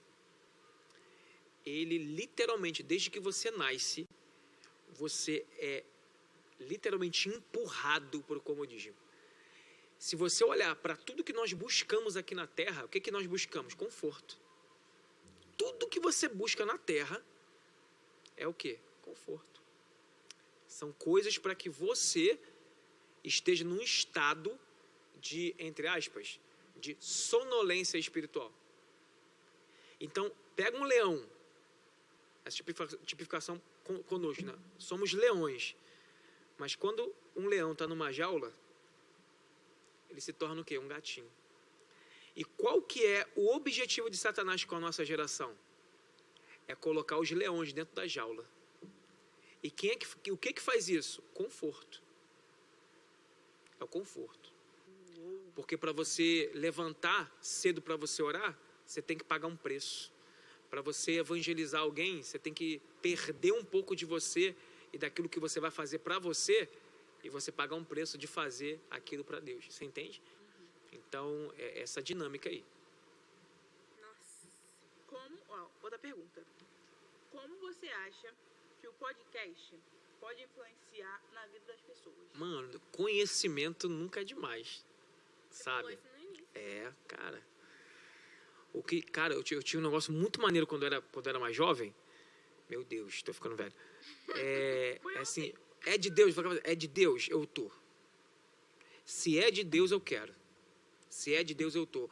ele literalmente, desde que você nasce, você é literalmente empurrado por comodismo. Se você olhar para tudo que nós buscamos aqui na Terra, o que nós buscamos? Conforto. Tudo que você busca na Terra é o quê? Conforto. São coisas para que você esteja num estado de, entre aspas, de sonolência espiritual. Então, pega um leão. Essa tipificação conosco, né? Somos leões. Mas quando um leão está numa jaula, ele se torna o quê? Um gatinho. E qual que é o objetivo de Satanás com a nossa geração? É colocar os leões dentro da jaula. E o que faz isso? Conforto. É o conforto. Porque para você levantar cedo para você orar, você tem que pagar um preço. Para você evangelizar alguém, você tem que perder um pouco de você e daquilo que você vai fazer para você, e você pagar um preço de fazer aquilo para Deus. Você entende? Então, é essa dinâmica aí. Nossa. Outra pergunta. Como você acha que o podcast pode influenciar na vida das pessoas? Mano, conhecimento nunca é demais. Sabe? Você falou isso no início. Cara. Cara, eu tinha um negócio muito maneiro quando eu era mais jovem. Meu Deus, tô ficando velho. Assim, é de Deus, eu tô. Se é de Deus, eu quero. Se é de Deus, eu tô.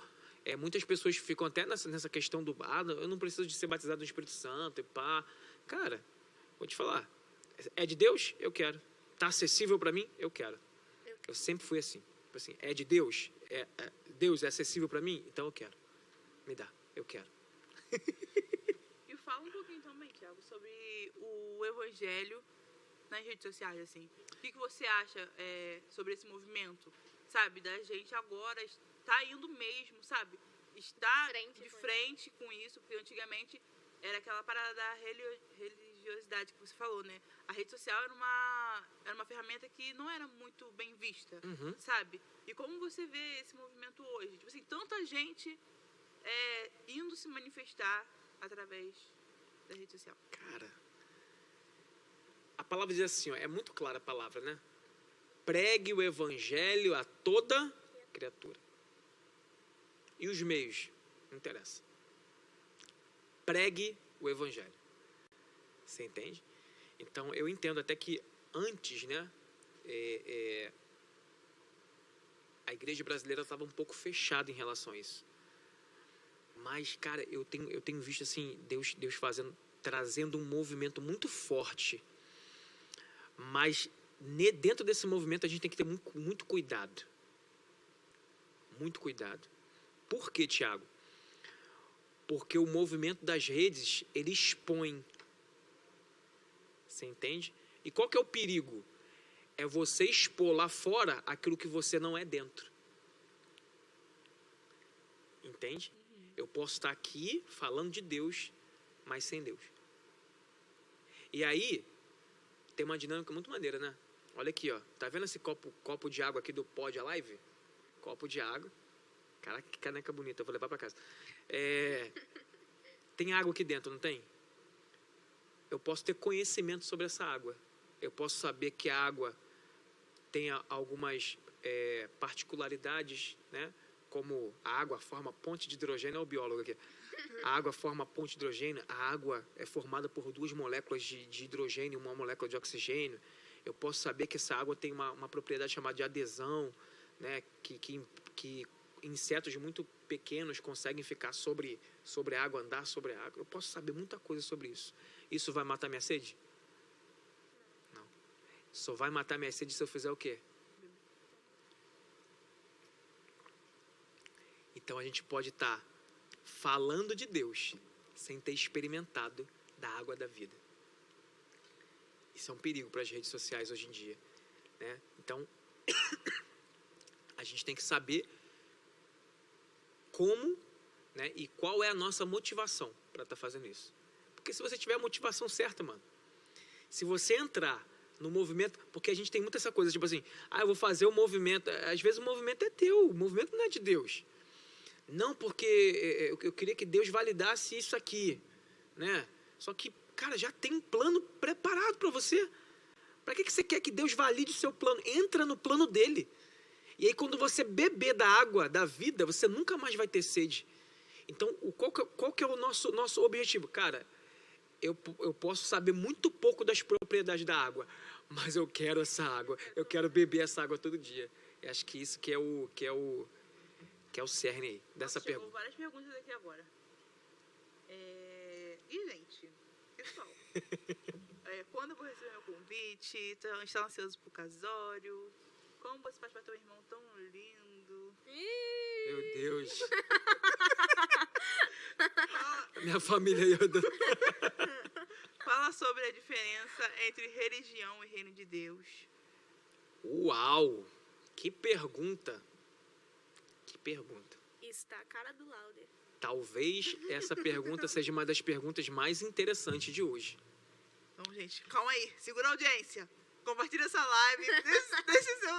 Muitas pessoas ficam até nessa questão do... eu não preciso de ser batizado no Espírito Santo e pá. Cara, vou te falar. É de Deus? Eu quero. Tá acessível pra mim? Eu quero. Eu sempre fui assim. Assim, é de Deus? Deus é acessível pra mim? Então eu quero. Me dá. Eu quero. E fala um pouquinho também, Thiago, sobre o evangelho nas redes sociais, assim. O que você acha sobre esse movimento, sabe? Da gente agora está indo mesmo, sabe? Está de frente com isso, porque antigamente era aquela parada da religiosidade que você falou, né? A rede social era uma ferramenta que não era muito bem vista, sabe? E como você vê esse movimento hoje? Tipo assim, tanta gente indo se manifestar através da rede social. Cara, a palavra diz assim, é muito clara a palavra, né? Pregue o evangelho a toda criatura. E os meios? Não interessa. Pregue o evangelho. Você entende? Então, eu entendo até que antes, né, a igreja brasileira estava um pouco fechada em relação a isso. Mas, cara, eu tenho visto, assim, Deus trazendo um movimento muito forte. Mas, dentro desse movimento, a gente tem que ter muito cuidado. Muito cuidado. Por quê, Tiago? Porque o movimento das redes, ele expõe. Você entende? E qual que é o perigo? É você expor lá fora aquilo que você não é dentro. Entende? Eu posso estar aqui falando de Deus, mas sem Deus. E aí, tem uma dinâmica muito maneira, né? Olha aqui, ó. Tá vendo esse copo de água aqui do Pod Alive? Copo de água. Caraca, que caneca bonita. Eu vou levar pra casa. Tem água aqui dentro, não tem? Eu posso ter conhecimento sobre essa água. Eu posso saber que a água tem algumas particularidades, né? Como a água forma ponte de hidrogênio, é o biólogo aqui. A água forma ponte de hidrogênio, a água é formada por 2 moléculas de hidrogênio e 1 molécula de oxigênio. Eu posso saber que essa água tem uma propriedade chamada de adesão, né? Que insetos muito pequenos conseguem ficar sobre a água, andar sobre a água. Eu posso saber muita coisa sobre isso. Isso vai matar minha sede? Não. Só vai matar minha sede se eu fizer o quê? Então a gente pode estar falando de Deus sem ter experimentado da água da vida. Isso é um perigo para as redes sociais hoje em dia, né? Então a gente tem que saber como, né, e qual é a nossa motivação para estar fazendo isso. Porque se você tiver a motivação certa, mano, se você entrar no movimento, porque a gente tem muita essa coisa, tipo assim, eu vou fazer o movimento, às vezes o movimento é teu, o movimento não é de Deus. Não, porque eu queria que Deus validasse isso aqui, né? Só que, cara, já tem um plano preparado para você. Para que você quer que Deus valide o seu plano? Entra no plano dele. E aí, quando você beber da água da vida, você nunca mais vai ter sede. Então, qual que é o nosso objetivo? Cara, eu posso saber muito pouco das propriedades da água, mas eu quero essa água. Eu quero beber essa água todo dia. Eu acho que isso que é o cerne aí dessa pergunta. Chegou várias perguntas aqui agora. E, gente, pessoal, quando eu vou receber meu convite? Estão ansiosos pro casório? Como você faz para ter um irmão tão lindo? Meu Deus. Minha família Yoda. Fala sobre a diferença entre religião e reino de Deus. Uau! Que pergunta. Que pergunta. Isso tá a cara do Lauder. Talvez essa pergunta seja uma das perguntas mais interessantes de hoje. Então, gente, calma aí. Segura a audiência. Compartilha essa live. Deixa seu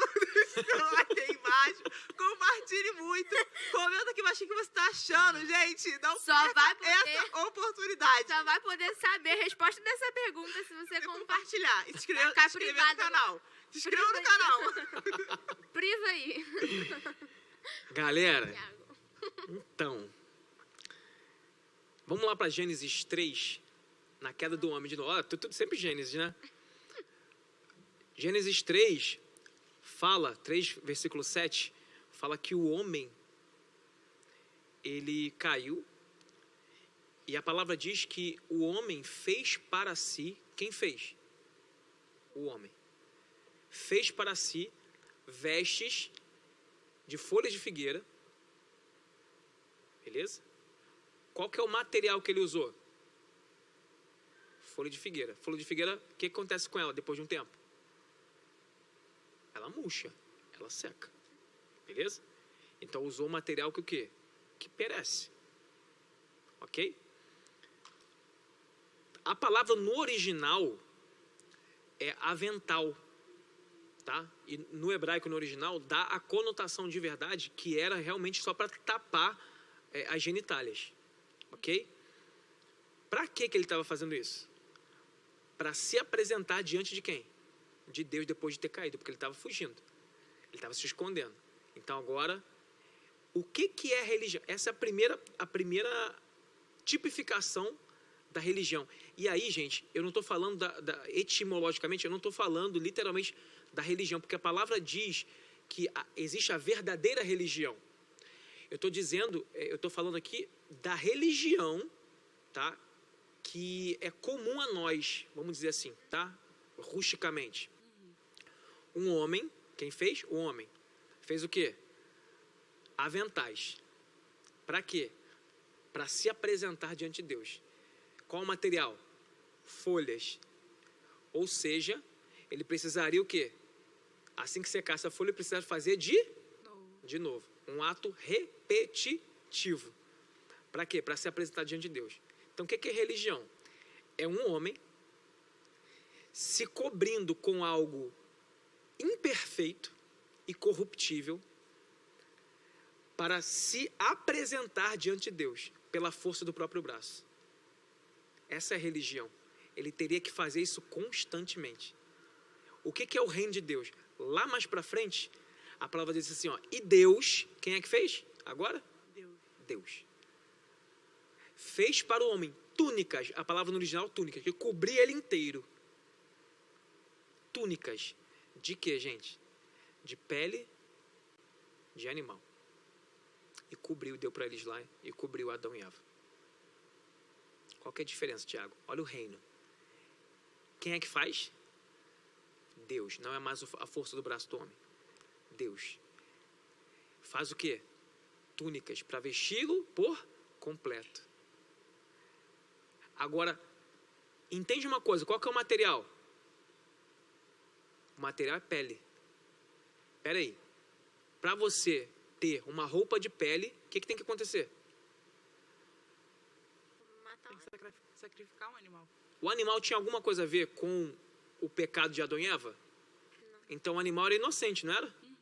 like aí embaixo. Compartilhe muito. Comenta aqui embaixo o que você tá achando, gente. Não perca essa oportunidade. Só vai poder saber a resposta dessa pergunta se você compartilhar. Se inscrever no canal. Se inscreva no canal. Priva aí. Galera, então, vamos lá para Gênesis 3, na queda do homem de novo. Tudo sempre Gênesis, né? Gênesis 3 fala, 3 versículo 7, fala que o homem, ele caiu, e a palavra diz que o homem fez para si, quem fez? O homem. Fez para si vestes de folhas de figueira, beleza? Qual que é o material que ele usou? Folha de figueira. Folha de figueira, o que acontece com ela depois de um tempo? Ela murcha, ela seca, beleza? Então usou um material que o quê? Que perece, ok? A palavra no original é avental, tá? E no hebraico, no original, dá a conotação de verdade que era realmente só para tapar as genitálias, ok? Para que ele estava fazendo isso? Para se apresentar diante de quem? De Deus depois de ter caído, porque ele estava fugindo, ele estava se escondendo. Então agora, o que é religião? Essa é a primeira tipificação da religião. E aí, gente, eu não estou falando etimologicamente, eu não estou falando literalmente da religião, porque a palavra diz que existe a verdadeira religião. Eu estou falando aqui da religião, tá? Que é comum a nós, vamos dizer assim, tá? Rusticamente. Um homem, quem fez? O homem. Fez o quê? Aventais. Para quê? Para se apresentar diante de Deus. Qual o material? Folhas. Ou seja, ele precisaria o quê? Assim que secasse a folha, ele precisaria fazer de novo. Um ato repetitivo. Para quê? Para se apresentar diante de Deus. Então, o que é religião? É um homem se cobrindo com algo imperfeito e corruptível para se apresentar diante de Deus pela força do próprio braço. Essa é a religião. Ele teria que fazer isso constantemente. O que é o reino de Deus? Lá mais para frente, a palavra diz assim, ó, e Deus, quem é que fez? Agora? Deus. Fez para o homem túnicas, a palavra no original túnicas, que cobria ele inteiro. Túnicas. De quê, gente? De pele de animal. E cobriu, deu para eles lá, e cobriu Adão e Eva. Qual que é a diferença, Tiago? Olha o reino. Quem é que faz? Deus. Não é mais a força do braço do homem. Deus. Faz o quê? Túnicas para vesti-lo por completo. Agora, entende uma coisa, qual que é o material? O material é pele. Espera aí. Para você ter uma roupa de pele, o que tem que acontecer? Tem que sacrificar um animal. O animal tinha alguma coisa a ver com o pecado de Adão e Eva? Não. Então o animal era inocente, não era? Uhum.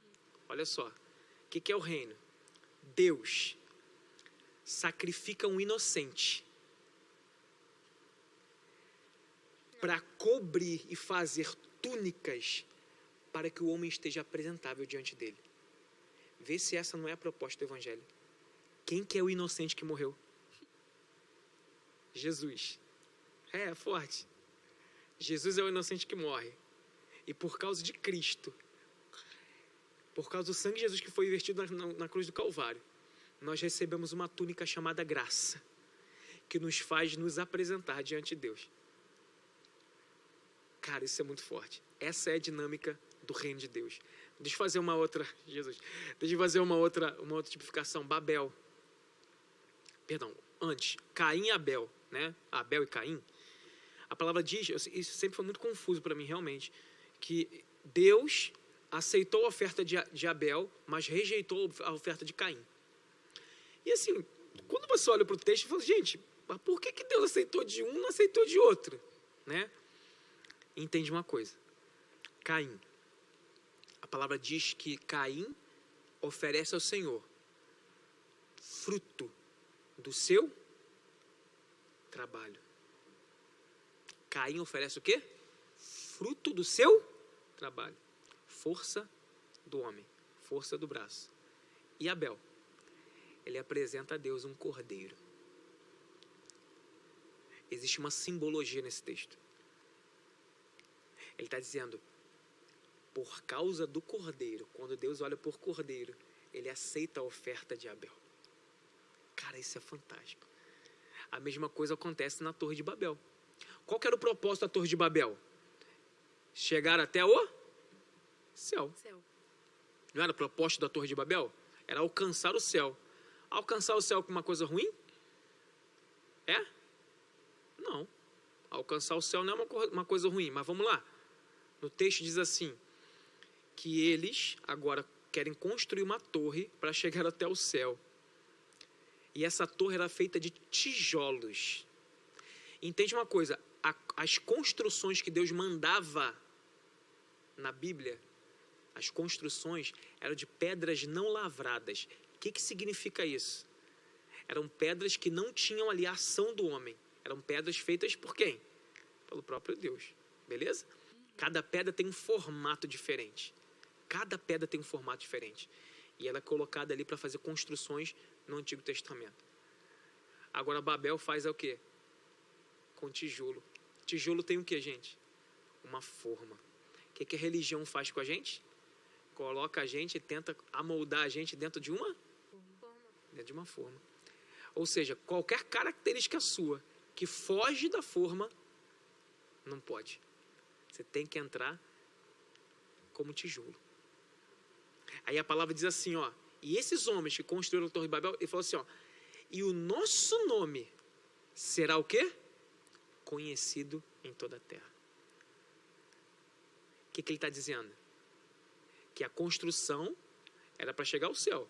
Olha só. O que é o reino? Deus sacrifica um inocente para cobrir e fazer túnicas para que o homem esteja apresentável diante dele. Vê se essa não é a proposta do Evangelho. Quem que é o inocente que morreu? Jesus. É forte. Jesus é o inocente que morre. E por causa de Cristo, por causa do sangue de Jesus que foi vertido na cruz do Calvário, nós recebemos uma túnica chamada graça, que nos faz nos apresentar diante de Deus. Cara, isso é muito forte. Essa é a dinâmica do reino de Deus. Deixa eu fazer uma outra, Jesus. Deixa eu fazer uma outra tipificação. Babel. Perdão, antes. Caim e Abel, né? Abel e Caim. A palavra diz, isso sempre foi muito confuso para mim, realmente, que Deus aceitou a oferta de Abel, mas rejeitou a oferta de Caim. E assim, quando você olha para o texto, você fala, gente, mas por que Deus aceitou de um e não aceitou de outro? Né? Entende uma coisa. Caim. A palavra diz que Caim oferece ao Senhor fruto do seu trabalho. Caim oferece o quê? Fruto do seu trabalho. Força do homem. Força do braço. E Abel? Ele apresenta a Deus um cordeiro. Existe uma simbologia nesse texto. Ele está dizendo, por causa do cordeiro, quando Deus olha por cordeiro, ele aceita a oferta de Abel. Cara, isso é fantástico. A mesma coisa acontece na Torre de Babel. Qual que era o propósito da Torre de Babel? Chegar até o céu. Não era o propósito da Torre de Babel? Era alcançar o céu. Alcançar o céu com uma coisa ruim? É? Não. Alcançar o céu não é uma coisa ruim, mas vamos lá. No texto diz assim, que eles agora querem construir uma torre para chegar até o céu. E essa torre era feita de tijolos. Entende uma coisa, as construções que Deus mandava na Bíblia, as construções eram de pedras não lavradas. O que significa isso? Eram pedras que não tinham ali a ação do homem. Eram pedras feitas por quem? Pelo próprio Deus. Beleza? Cada pedra tem um formato diferente. Cada pedra tem um formato diferente. E ela é colocada ali para fazer construções no Antigo Testamento. Agora Babel faz o quê? com tijolo. Tijolo tem o que, gente? Uma forma. O que a religião faz com a gente? Coloca a gente e tenta amoldar a gente dentro de uma forma. Ou seja, qualquer característica sua que foge da forma, não pode. Você tem que entrar como tijolo. Aí a palavra diz assim, ó, e esses homens que construíram a Torre de Babel, ele falou assim, ó, e o nosso nome será o quê? Conhecido em toda a terra. O que ele está dizendo? Que a construção era para chegar ao céu.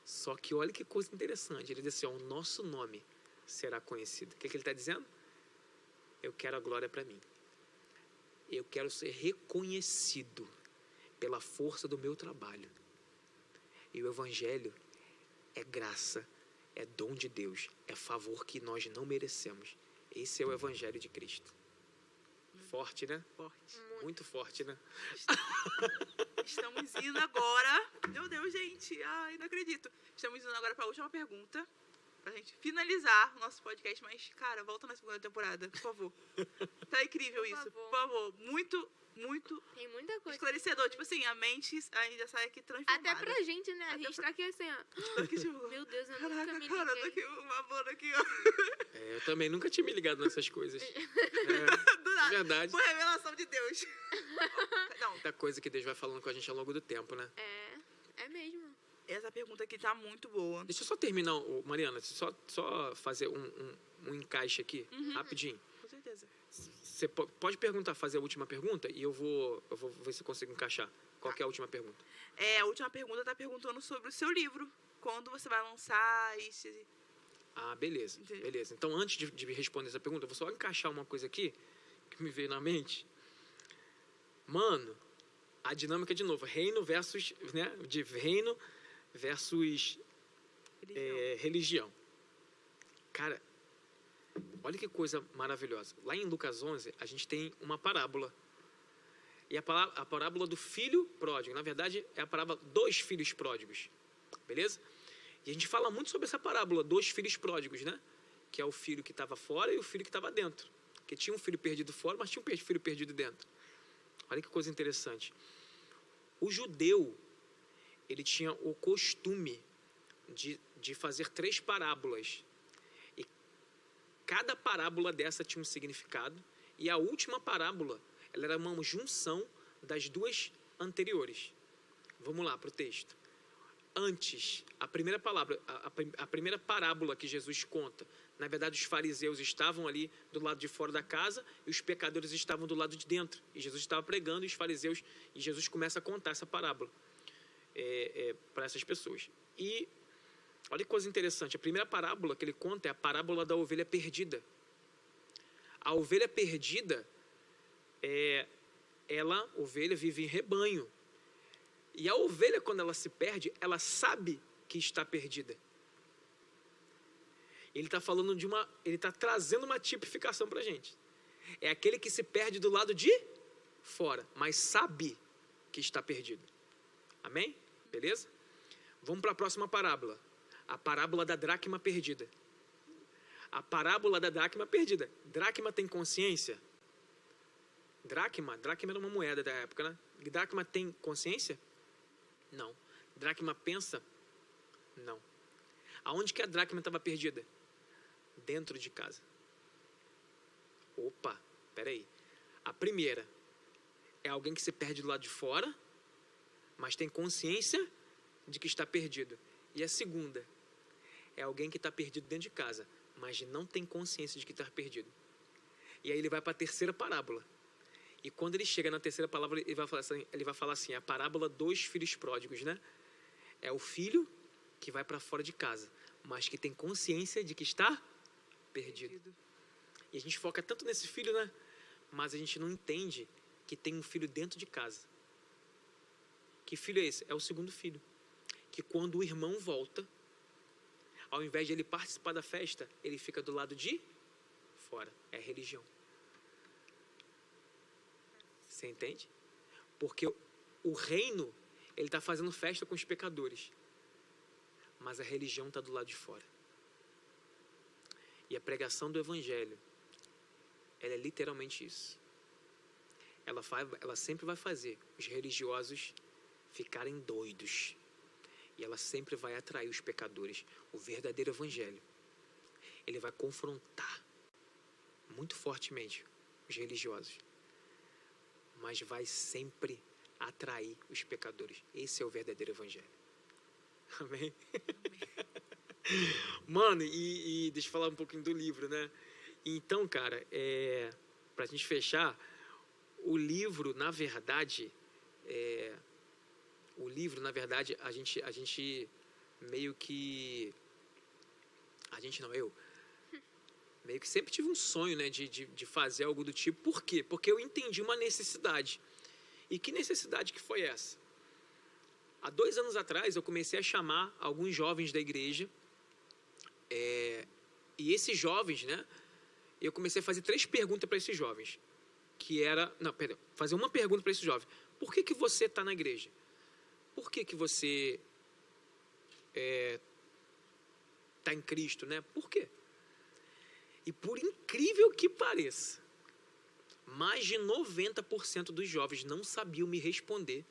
Só que olha que coisa interessante. Ele diz assim, ó, o nosso nome será conhecido. O que ele está dizendo? Eu quero a glória para mim. Eu quero ser reconhecido pela força do meu trabalho. E o evangelho é graça, é dom de Deus, é favor que nós não merecemos. Esse é o evangelho de Cristo. Forte, né? Forte. Muito forte, né? Estamos indo agora... Meu Deus, gente. Ai, não acredito. Estamos indo agora para a última pergunta. Pra gente finalizar o nosso podcast. Mas, cara, volta na segunda temporada, por favor. Tá incrível Por isso. favor. Por favor. Muito Tem muita coisa. esclarecedor. Tipo assim, a mente ainda sai aqui transformada. Até pra gente, né? A gente tá aqui assim, ó. Aqui, tipo, Meu Deus, eu caraca, nunca me cara, tá liguei. aqui uma bola aqui, ó. Eu também nunca tinha me ligado nessas coisas. Do nada. Verdade. Foi revelação de Deus. Não, Muita coisa que Deus vai falando com a gente ao longo do tempo, né? É mesmo. essa pergunta aqui tá muito boa. Deixa eu só terminar, Mariana, só fazer um encaixe aqui, rapidinho. Com certeza. Você pode perguntar, fazer a última pergunta e eu vou ver se eu consigo encaixar. Qual que é a última pergunta? A última pergunta tá perguntando sobre o seu livro. Quando você vai lançar e se... Ah, beleza, Entendi. beleza. Então, antes de responder essa pergunta, eu vou só encaixar uma coisa aqui que me veio na mente. Mano, a dinâmica de novo, reino versus, né, de reino versus religião. Cara, olha que coisa maravilhosa. Lá em Lucas 11, a gente tem uma parábola. E a parábola do filho pródigo. Na verdade, é a parábola dos filhos pródigos. Beleza? E a gente fala muito sobre essa parábola dos filhos pródigos, né? Que é o filho que estava fora e o filho que estava dentro. Porque tinha um filho perdido fora, mas tinha um filho perdido dentro. Olha que coisa interessante. O judeu, ele tinha o costume de fazer 3 parábolas. E cada parábola dessa tinha um significado. E a última parábola, ela era uma junção das 2 anteriores. Vamos lá para o texto. Antes, a primeira parábola que Jesus conta, na verdade os fariseus estavam ali do lado de fora da casa e os pecadores estavam do lado de dentro. E Jesus estava pregando e os fariseus, e Jesus começa a contar essa parábola para essas pessoas. E olha que coisa interessante, a primeira parábola que ele conta é a parábola da ovelha perdida. A ovelha perdida, ovelha vive em rebanho. E a ovelha, quando ela se perde, ela sabe que está perdida. Ele está falando ele está trazendo uma tipificação para a gente. É aquele que se perde do lado de fora, mas sabe que está perdido. Amém? Beleza? Vamos para a próxima parábola. A parábola da dracma perdida. A parábola da dracma perdida. Dracma tem consciência? Dracma era uma moeda da época, né? Dracma tem consciência? Não. Dracma pensa? Não. Aonde que a dracma estava perdida? Dentro de casa. Opa, peraí. A primeira é alguém que se perde do lado de fora, mas tem consciência de que está perdido. E a segunda é alguém que está perdido dentro de casa, mas não tem consciência de que está perdido. E aí ele vai para a terceira parábola. E quando ele chega na terceira palavra, ele vai falar assim, a parábola dos filhos pródigos, né? É o filho que vai para fora de casa, mas que tem consciência de que está perdido. E a gente foca tanto nesse filho, né? Mas a gente não entende que tem um filho dentro de casa. Que filho é esse? É o segundo filho. Que quando o irmão volta, ao invés de ele participar da festa, ele fica do lado de fora. É religião. Você entende? Porque o reino, ele está fazendo festa com os pecadores. Mas a religião está do lado de fora. E a pregação do evangelho ela é literalmente isso. Ela sempre vai fazer os religiosos ficarem doidos. E ela sempre vai atrair os pecadores. O verdadeiro evangelho, ele vai confrontar muito fortemente os religiosos, mas vai sempre atrair os pecadores. Esse é o verdadeiro evangelho. Amém? Mano, e deixa eu falar um pouquinho do livro, né? Então, cara, pra gente fechar, o livro, na verdade, a gente meio que... A gente não, eu... Meio que sempre tive um sonho, né, de fazer algo do tipo. Por quê? Porque eu entendi uma necessidade. E que necessidade que foi essa? Há 2 anos atrás, eu comecei a chamar alguns jovens da igreja. E esses jovens, né, eu comecei a fazer 3 perguntas para esses jovens. Fazer uma pergunta para esses jovens. Por que você está na igreja? Por que você está em Cristo, né? Por quê? E por incrível que pareça, mais de 90% dos jovens não sabiam me responder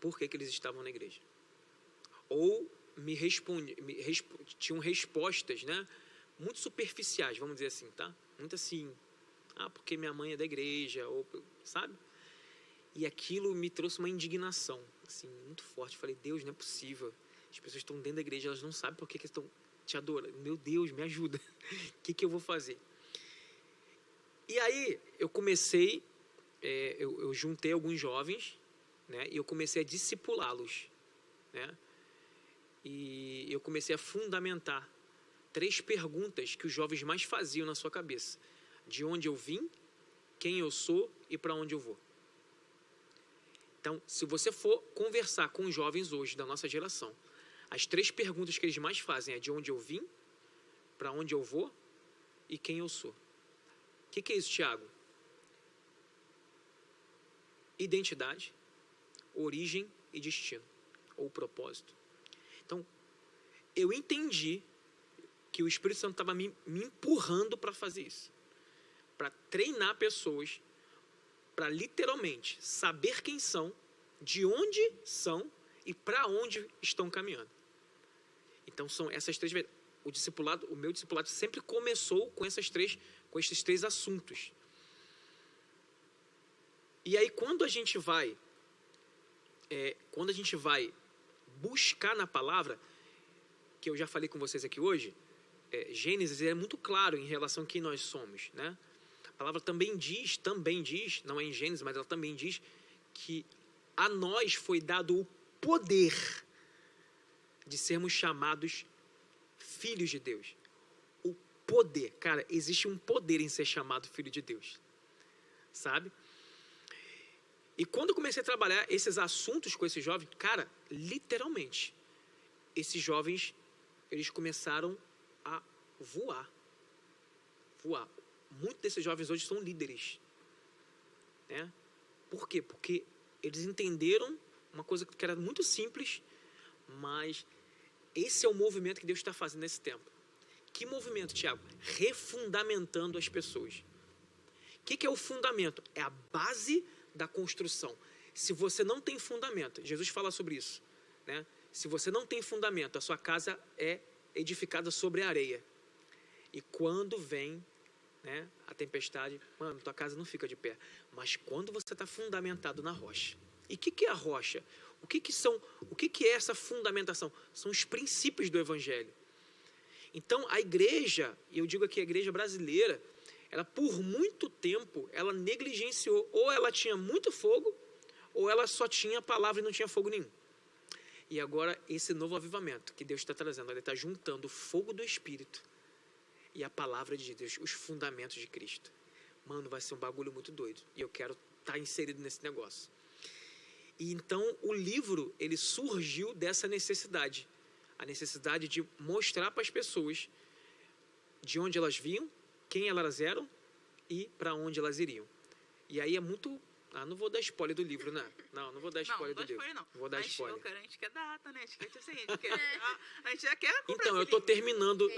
por que eles estavam na igreja. Ou tinham respostas, né, muito superficiais, vamos dizer assim, tá? Muito assim, porque minha mãe é da igreja, ou, sabe? E aquilo me trouxe uma indignação, assim, muito forte. Eu falei, Deus, não é possível. As pessoas estão dentro da igreja, elas não sabem por que estão te adorando. Meu Deus, me ajuda. O que eu vou fazer? E aí, eu comecei, eu juntei alguns jovens, né, e eu comecei a discipulá-los, né? E eu comecei a fundamentar 3 perguntas que os jovens mais faziam na sua cabeça. De onde eu vim, quem eu sou e para onde eu vou. Então, se você for conversar com os jovens hoje da nossa geração, as 3 perguntas que eles mais fazem é de onde eu vim, para onde eu vou e quem eu sou. O que é isso, Tiago? Identidade, origem e destino, ou propósito. Então, eu entendi que o Espírito Santo estava me empurrando para fazer isso. Para treinar pessoas, para literalmente saber quem são, de onde são e para onde estão caminhando. Então, são essas 3 vezes. O meu discipulado sempre começou com esses 3 assuntos. E aí, quando a gente vai buscar na palavra, que eu já falei com vocês aqui hoje, Gênesis é muito claro em relação a quem nós somos, né? A palavra também diz, não é em Gênesis, mas ela também diz que a nós foi dado o poder de sermos chamados filhos de Deus. O poder, cara, existe um poder em ser chamado filho de Deus, sabe? E quando eu comecei a trabalhar esses assuntos com esses jovens, cara, literalmente, esses jovens, eles começaram a voar. Muitos desses jovens hoje são líderes, né? Por quê? Porque eles entenderam uma coisa que era muito simples, mas esse é o movimento que Deus está fazendo nesse tempo. Que movimento, Tiago? Refundamentando as pessoas. O que é o fundamento? É a base da construção. Se você não tem fundamento, Jesus fala sobre isso, né? Se você não tem fundamento, a sua casa é edificada sobre a areia. E quando vem, né, a tempestade, mano, tua casa não fica de pé. Mas quando você está fundamentado na rocha. E o que é a rocha? O que é essa fundamentação? São os princípios do Evangelho. Então, a igreja, e eu digo aqui a igreja brasileira, ela por muito tempo, ela negligenciou. Ou ela tinha muito fogo, ou ela só tinha palavra e não tinha fogo nenhum. E agora, esse novo avivamento que Deus está trazendo, ele está juntando o fogo do Espírito e a palavra de Deus, os fundamentos de Cristo. Mano, vai ser um bagulho muito doido. E eu quero estar inserido nesse negócio. E então, o livro, ele surgiu dessa necessidade. A necessidade de mostrar para as pessoas de onde elas vinham, quem elas eram e para onde elas iriam. E aí é muito não vou dar spoiler do livro, né? Não vou dar spoiler do livro. Não vou dar spoiler. A gente quer data, né? A gente quer, assim, a gente já quer comprar. Então, eu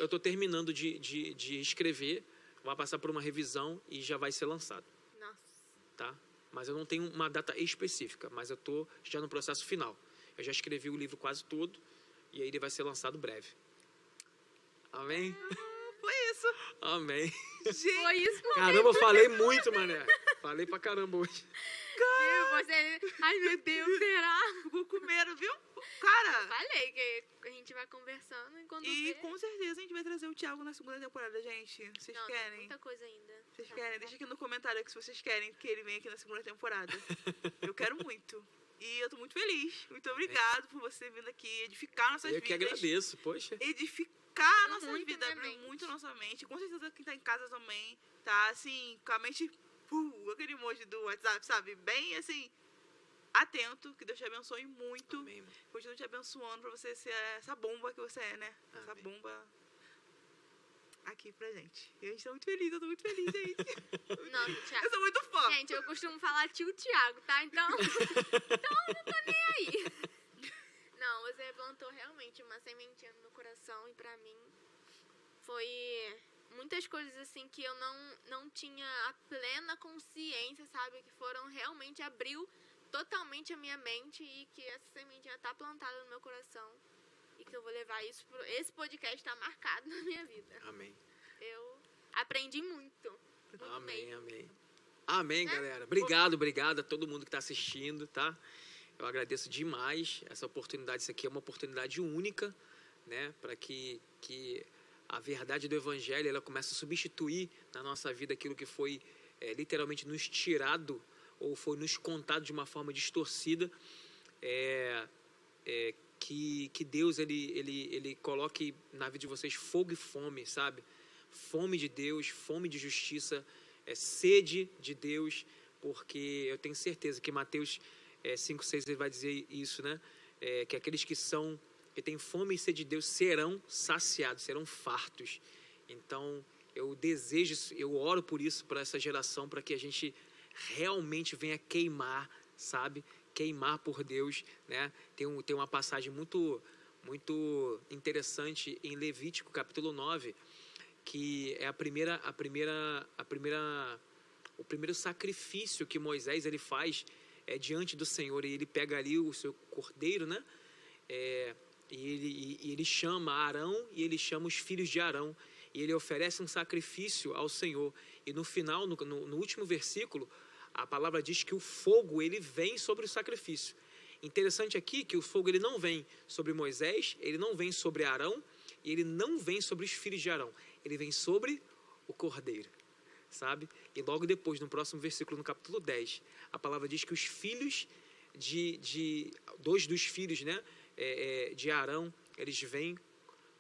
tô terminando de escrever, vai passar por uma revisão e já vai ser lançado. Nossa. Tá? Mas eu não tenho uma data específica, mas eu tô já no processo final. Eu já escrevi o livro quase todo e aí ele vai ser lançado breve. Amém? Foi isso. Amém. Gente, Foi isso, pô. Caramba, eu falei muito, mané. Falei pra caramba hoje. Ai, meu Deus, será? ficou com medo, viu? Cara. Falei que a gente vai conversando e quando E vê... com certeza a gente vai trazer o Thiago na segunda temporada, gente. Vocês Não, querem? tem muita coisa ainda. Vocês querem? Deixa aqui no comentário que se vocês querem que ele venha aqui na segunda temporada. Eu quero muito. E eu tô muito feliz. Muito obrigado por você vir aqui edificar nossas vidas. Eu que agradeço, poxa. Edificar nossas muito vidas, minha abrir mente. muito a nossa mente. Com certeza quem tá em casa também tá, assim, com a mente... aquele emoji do WhatsApp, sabe? Bem, assim, atento. Que Deus te abençoe muito. Amém. Continue te abençoando pra você ser essa bomba que você é, né? Essa Amém. bomba aqui pra gente. E a gente tá muito feliz, eu tô muito feliz, gente. Não, Thiago. Eu sou muito fã. Gente, eu costumo falar tio Thiago, tá? Então não tô nem aí. Não, você plantou realmente uma sementinha no meu coração e pra mim foi muitas coisas assim que eu não tinha a plena consciência, sabe? Que foram realmente, abriu totalmente a minha mente e que essa sementinha tá plantada no meu coração e que eu vou levar isso pro... Esse podcast tá marcado na minha vida. Amém. Eu aprendi muito. Amém, mesmo. amém. Amém, galera. Obrigado a todo mundo que tá assistindo, tá? Eu agradeço demais essa oportunidade. Isso aqui é uma oportunidade única, né? Para que a verdade do Evangelho ela comece a substituir na nossa vida aquilo que foi literalmente nos tirado ou foi nos contado de uma forma distorcida. Que Deus ele coloque na vida de vocês fogo e fome, sabe? Fome de Deus, fome de justiça, sede de Deus, porque eu tenho certeza que Mateus 5,6 ele vai dizer isso, né? Que aqueles que têm fome e sede de Deus serão saciados, serão fartos. Então, eu oro por isso, para essa geração, para que a gente realmente venha queimar, sabe? Queimar por Deus, né? Tem uma passagem muito, muito interessante em Levítico, capítulo 9, que é o primeiro sacrifício que Moisés ele faz diante do Senhor, e ele pega ali o seu cordeiro, né? E ele chama Arão e ele chama os filhos de Arão e ele oferece um sacrifício ao Senhor. E no final, no último versículo, a palavra diz que o fogo ele vem sobre o sacrifício. Interessante aqui que o fogo ele não vem sobre Moisés, ele não vem sobre Arão e ele não vem sobre os filhos de Arão. Ele vem sobre o cordeiro, sabe? E logo depois, no próximo versículo, no capítulo 10, a palavra diz que os filhos dois dos filhos, né, de Arão, eles vêm,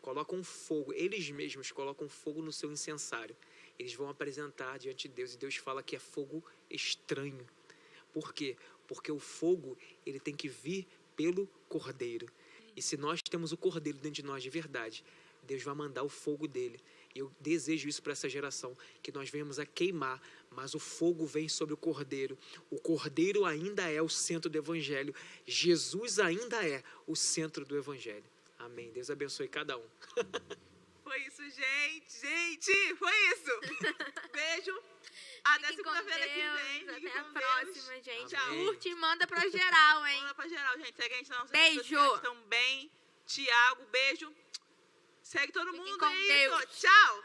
colocam fogo, eles mesmos colocam fogo no seu incensário. Eles vão apresentar diante de Deus, e Deus fala que é fogo estranho. Por quê? Porque o fogo, ele tem que vir pelo cordeiro. E se nós temos o cordeiro dentro de nós de verdade, Deus vai mandar o fogo dele. E eu desejo isso para essa geração, que nós venhamos a queimar, mas o fogo vem sobre o cordeiro. O cordeiro ainda é o centro do evangelho. Jesus ainda é o centro do evangelho. Amém. Deus abençoe cada um. Foi isso, gente. Foi isso. Beijo. Até segunda-feira que vem. Até a próxima, gente. Amém. Curte e manda pra geral, hein? Manda pra geral, gente. Segue a gente nas nossas Beijo. redes sociais também. Tiago, beijo. Segue todo Fiquem mundo com aí. Deus. Tchau.